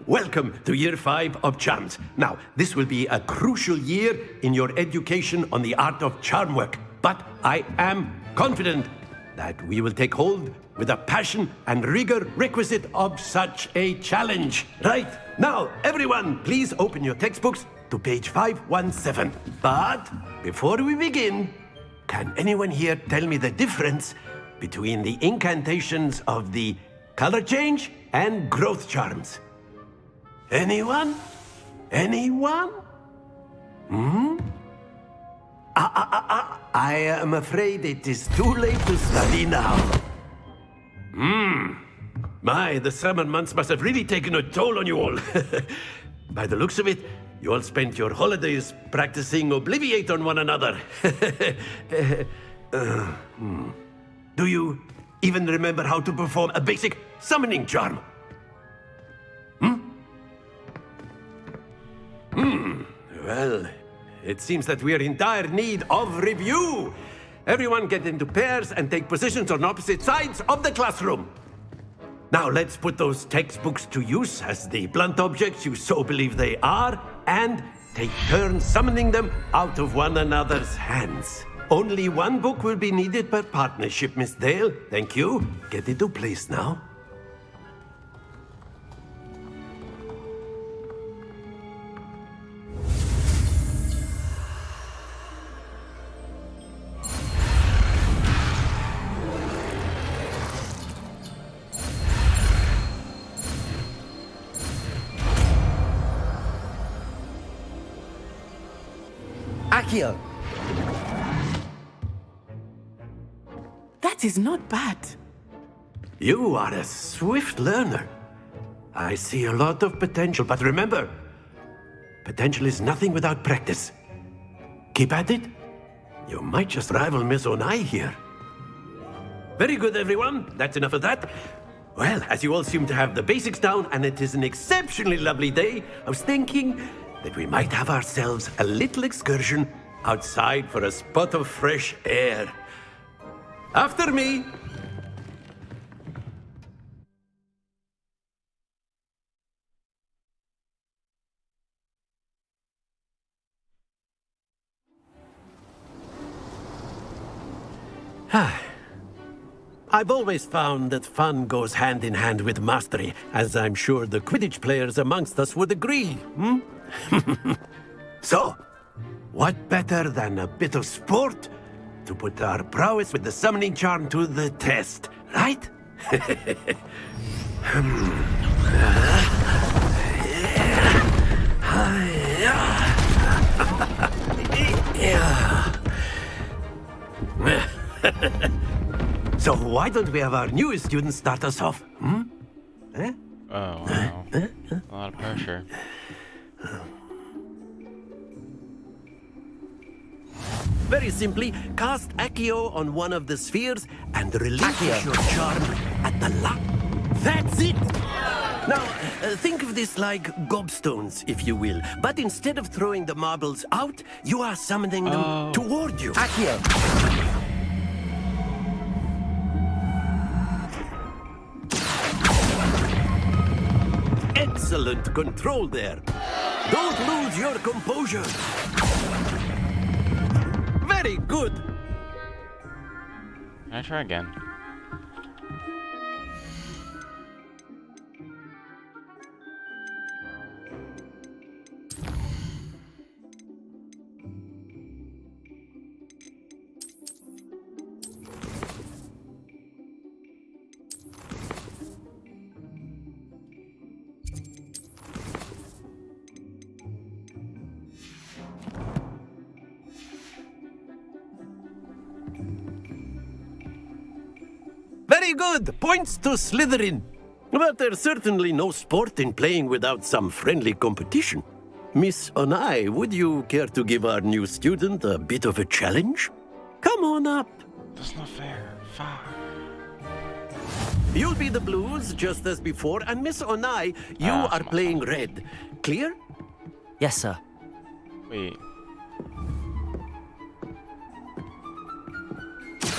Welcome to Year 5 of Charms. Now, this will be a crucial year in your education on the art of charm work, but I am confident that we will take hold with the passion and rigor requisite of such a challenge. Right, now, everyone, please open your textbooks to page 517. But before we begin, can anyone here tell me the difference between the incantations of the color change and growth charms? Anyone? Anyone? I am afraid it is too late to study now. My, the summer months must have really taken a toll on you all. By the looks of it, you all spent your holidays practicing Obliviate on one another. Do you even remember how to perform a basic summoning charm? Well, it seems that we are in dire need of review. Everyone get into pairs and take positions on opposite sides of the classroom. Now let's put those textbooks to use as the blunt objects you so believe they are, and take turns summoning them out of one another's hands. Only one book will be needed per partnership, Miss Dale. Thank you. Get into place now. Accio. That is not bad. You are a swift learner. I see a lot of potential, but remember, potential is nothing without practice. Keep at it. You might just rival Miss Onai here. Very good, everyone. That's enough of that. Well, as you all seem to have the basics down, and it is an exceptionally lovely day, I was thinking that we might have ourselves a little excursion outside for a spot of fresh air. After me. I've always found that fun goes hand in hand with mastery, as I'm sure the Quidditch players amongst us would agree. So, what better than a bit of sport to put our prowess with the summoning charm to the test, right? So why don't we have our newest student start us off? Eh? Oh, wow. A lot of pressure. Very simply, cast Accio on one of the spheres and relinquish your charm at the last. That's it! Now, think of this like gobstones, if you will. But instead of throwing the marbles out, you are summoning them toward you. Accio. Excellent control there. Don't lose your composure. Very good. Can I try again? Very good. Points to Slytherin. But there's certainly no sport in playing without some friendly competition. Miss Onai, would you care to give our new student a bit of a challenge? Come on up. That's not fair. Fine. You'll be the blues, just as before, and Miss Onai, you are playing red. Clear? Yes, sir. Wait.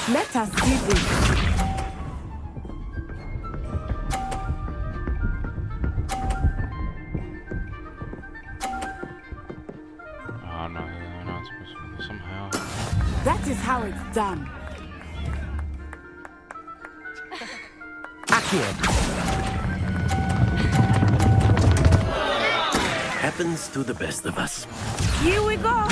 Let us see this. Oh no, they're not supposed to somehow. That is how it's done. Happens to the best of us. Here we go!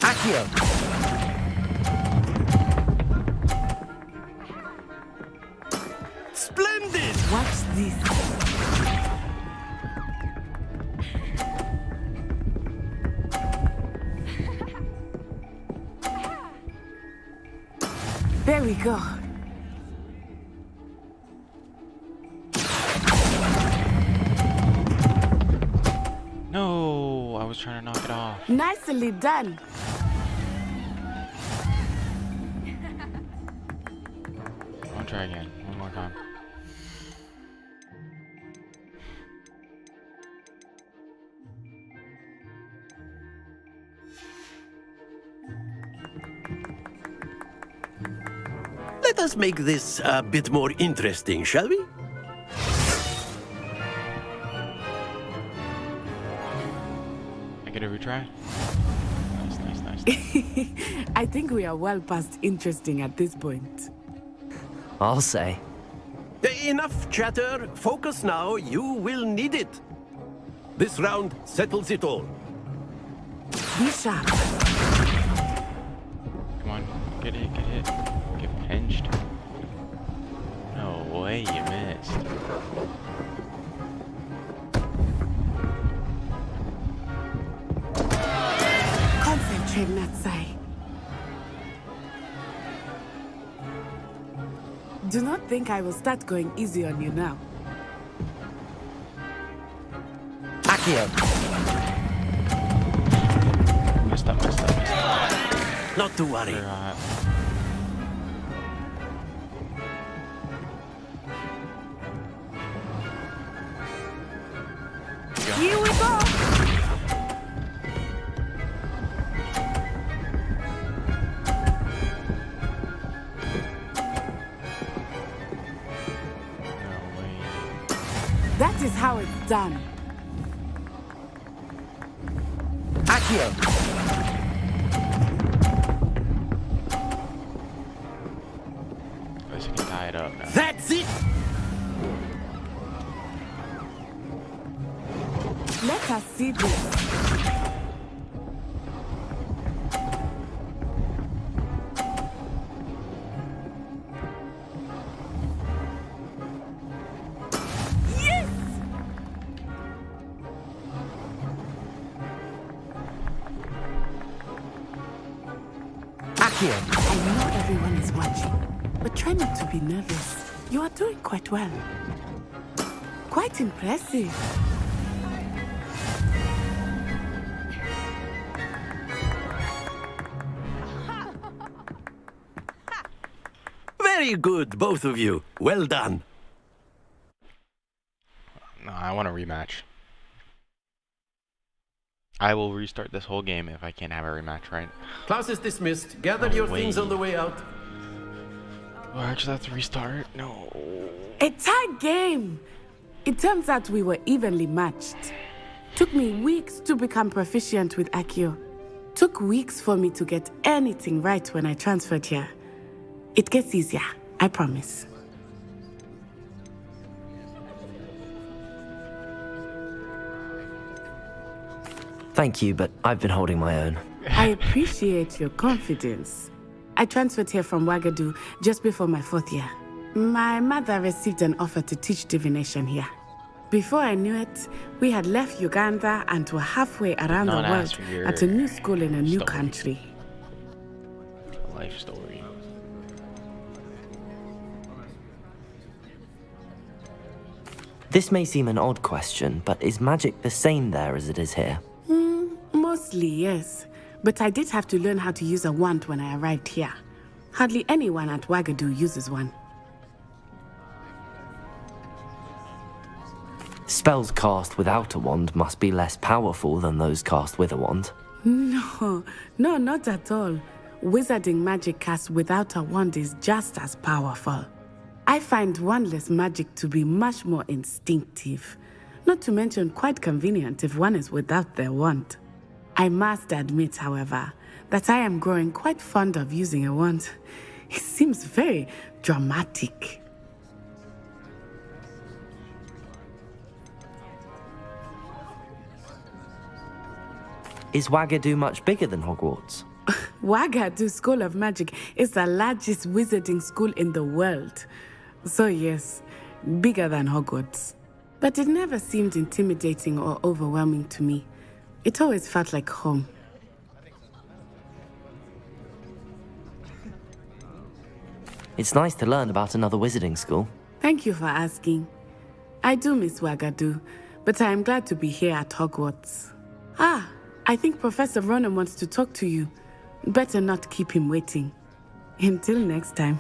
Accio! Splendid! Watch this. There we go. No, I was trying to knock it off. Nicely done. I'll try again. One more time. Let us make this a bit more interesting, shall we? I get a retry? Nice. I think we are well past interesting at this point. I'll say. Enough chatter. Focus now. You will need it. This round settles it all. Be sharp. Come on, get hit, get pinched. No way, you missed. Concentrate, Natsai. Do not think I will start going easy on you now. Accio! Messed up. Not to worry. Here we go! That is how it's done. Accio! Let's get tied up now. That's it! Let us see this. I know everyone is watching, but try not to be nervous. You are doing quite well. Quite impressive. Very good, both of you. Well done. No, I want a rematch. I will restart this whole game if I can't have a rematch, right? Class is dismissed. Gather No your way. things on the way out. Do I actually have to restart? No. A tight game. It turns out we were evenly matched. Took me weeks to become proficient with Accio. Took weeks for me to get anything right when I transferred here. It gets easier, I promise. Thank you, but I've been holding my own. I appreciate your confidence. I transferred here from Wagadu just before my 4th year. My mother received an offer to teach divination here. Before I knew it, we had left Uganda and were halfway around the world at a new school in a new country. Life story. This may seem an odd question, but is magic the same there as it is here? Mostly, yes. But I did have to learn how to use a wand when I arrived here. Hardly anyone at Wagadu uses one. Spells cast without a wand must be less powerful than those cast with a wand. No, not at all. Wizarding magic cast without a wand is just as powerful. I find wandless magic to be much more instinctive, not to mention quite convenient if one is without their wand. I must admit, however, that I am growing quite fond of using a wand. It seems very dramatic. Is Wagadu much bigger than Hogwarts? Wagadu School of Magic is the largest wizarding school in the world. So yes, bigger than Hogwarts. But it never seemed intimidating or overwhelming to me. It always felt like home. It's nice to learn about another wizarding school. Thank you for asking. I do miss Wagadu, but I am glad to be here at Hogwarts. Ah, I think Professor Ronan wants to talk to you. Better not keep him waiting. Until next time.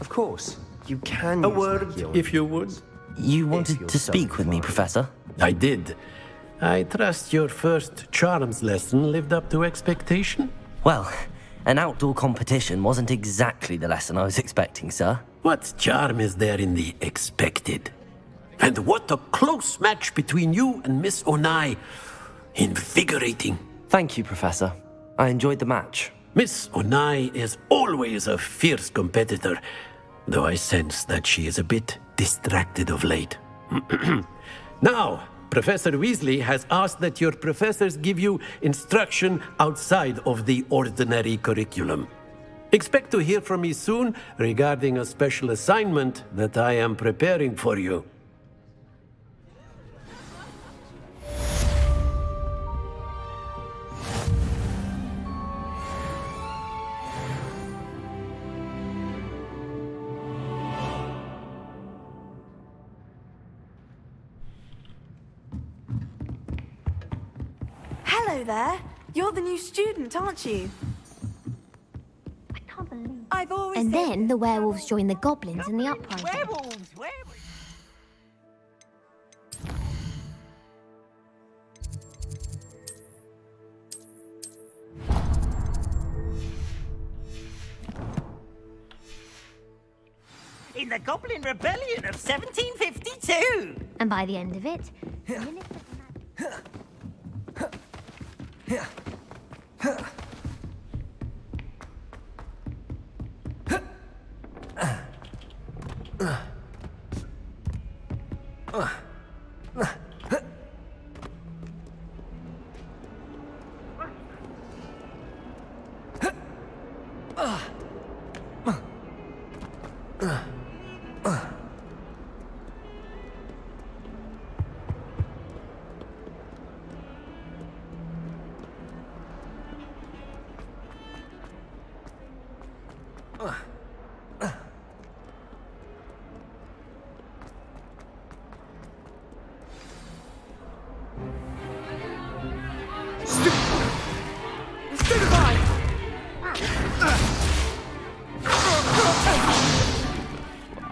Of course, you can. A word, if you would. You wanted to speak with me, Professor? I did. I trust your first charms lesson lived up to expectation? Well, an outdoor competition wasn't exactly the lesson I was expecting, sir. What charm is there in the expected? And what a close match between you and Miss Onai. Invigorating. Thank you, Professor. I enjoyed the match. Miss Onai is always a fierce competitor, though I sense that she is a bit distracted of late. Now, Professor Weasley has asked that your professors give you instruction outside of the ordinary curriculum. Expect to hear from me soon regarding a special assignment that I am preparing for you. Hello there. You're the new student, aren't you? I can't believe. I've always And said- then the werewolves join the goblins in the uprising. Werewolves! In the Goblin Rebellion of 1752! And by the end of it, the minute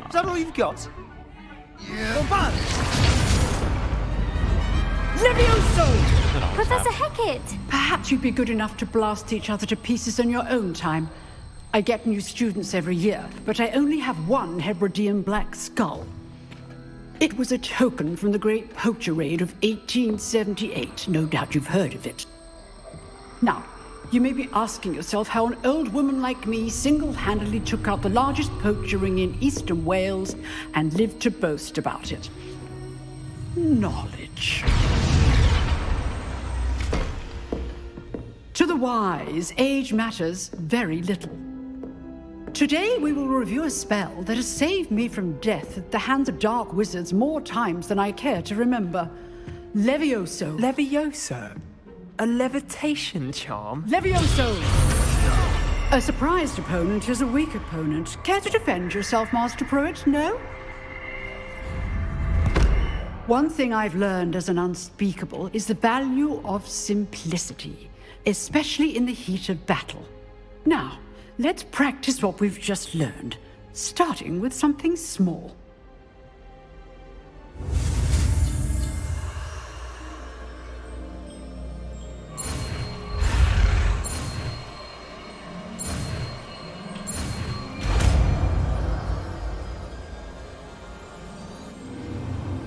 Is that all you've got? Yeah. Come on! Levioso! Professor Hecat! Perhaps you'd be good enough to blast each other to pieces on your own time. I get new students every year, but I only have one Hebridean black skull. It was a token from the Great Poacher Raid of 1878. No doubt you've heard of it. Now, you may be asking yourself how an old woman like me single-handedly took out the largest poacher ring in eastern Wales and lived to boast about it. Knowledge. To the wise, age matters very little. Today we will review a spell that has saved me from death at the hands of dark wizards more times than I care to remember. Levioso. Levioso? A levitation charm? Levioso! A surprised opponent is a weak opponent. Care to defend yourself, Master Pruitt? No? One thing I've learned as an unspeakable is the value of simplicity, especially in the heat of battle. Now, let's practice what we've just learned, starting with something small.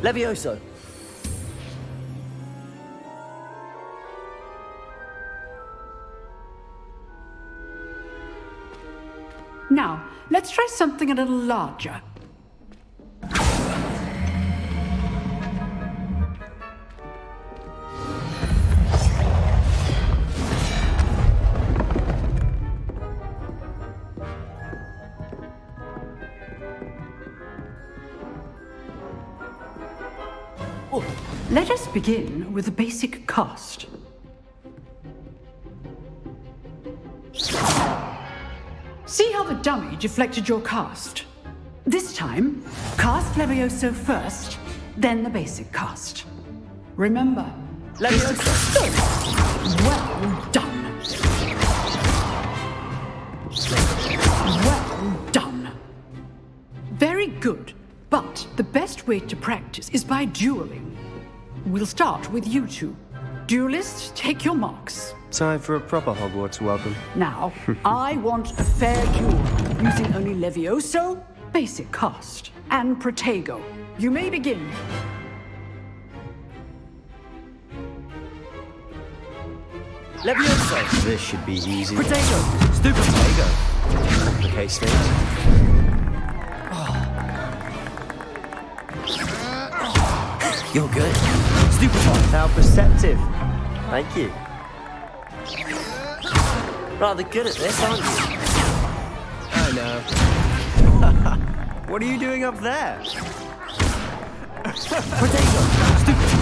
Levioso. Now, let's try something a little larger. Let us begin with the basic cast. See how the dummy deflected your cast? This time, cast Levioso first, then the basic cast. Remember, Levioso. Well done. Well done. Very good, but the best way to practice is by dueling. We'll start with you two. Duelists, take your marks. Time for a proper Hogwarts welcome. Now, I want a fair duel, using only Levioso, basic cast, and Protego. You may begin. Levioso. This should be easy. Protego. Stupid Protego. Complicates things. You're good. Stupefy. How perceptive. Thank you. Rather good at this, aren't you? I know. What are you doing up there? Protego. Stupefy.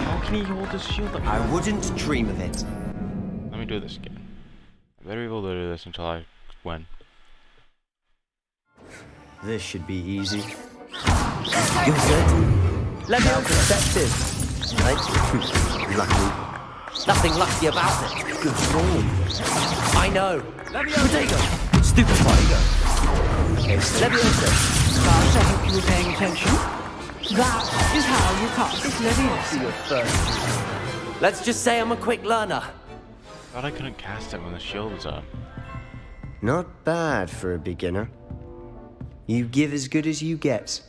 How can he hold his shield up? I wouldn't dream of it. Let me do this again. I better be able to do this until I win. This should be easy. You're good. How perceptive. Thank you. Lucky. Nothing lucky about it. Good form. I know. Protego. Stupefy. Levioso. Cast, I hope you were paying attention. That is how you cast Levioso. Your first. Let's just say I'm a quick learner. Thought I couldn't cast it when the shield was up. Not bad for a beginner. You give as good as you get.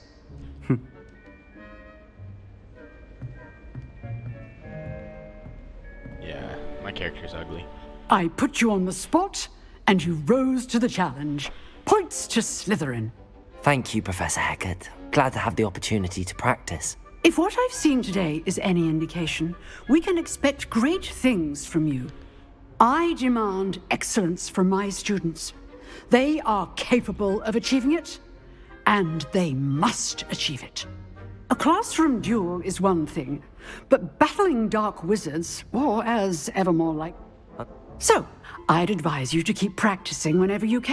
Yeah, my character's ugly. I put you on the spot, and you rose to the challenge. Points to Slytherin. Thank you, Professor Hecat. Glad to have the opportunity to practice. If what I've seen today is any indication, we can expect great things from you. I demand excellence from my students. They are capable of achieving it, and they must achieve it. A classroom duel is one thing, but battling dark wizards, or as ever more like... So, I'd advise you to keep practicing whenever you can.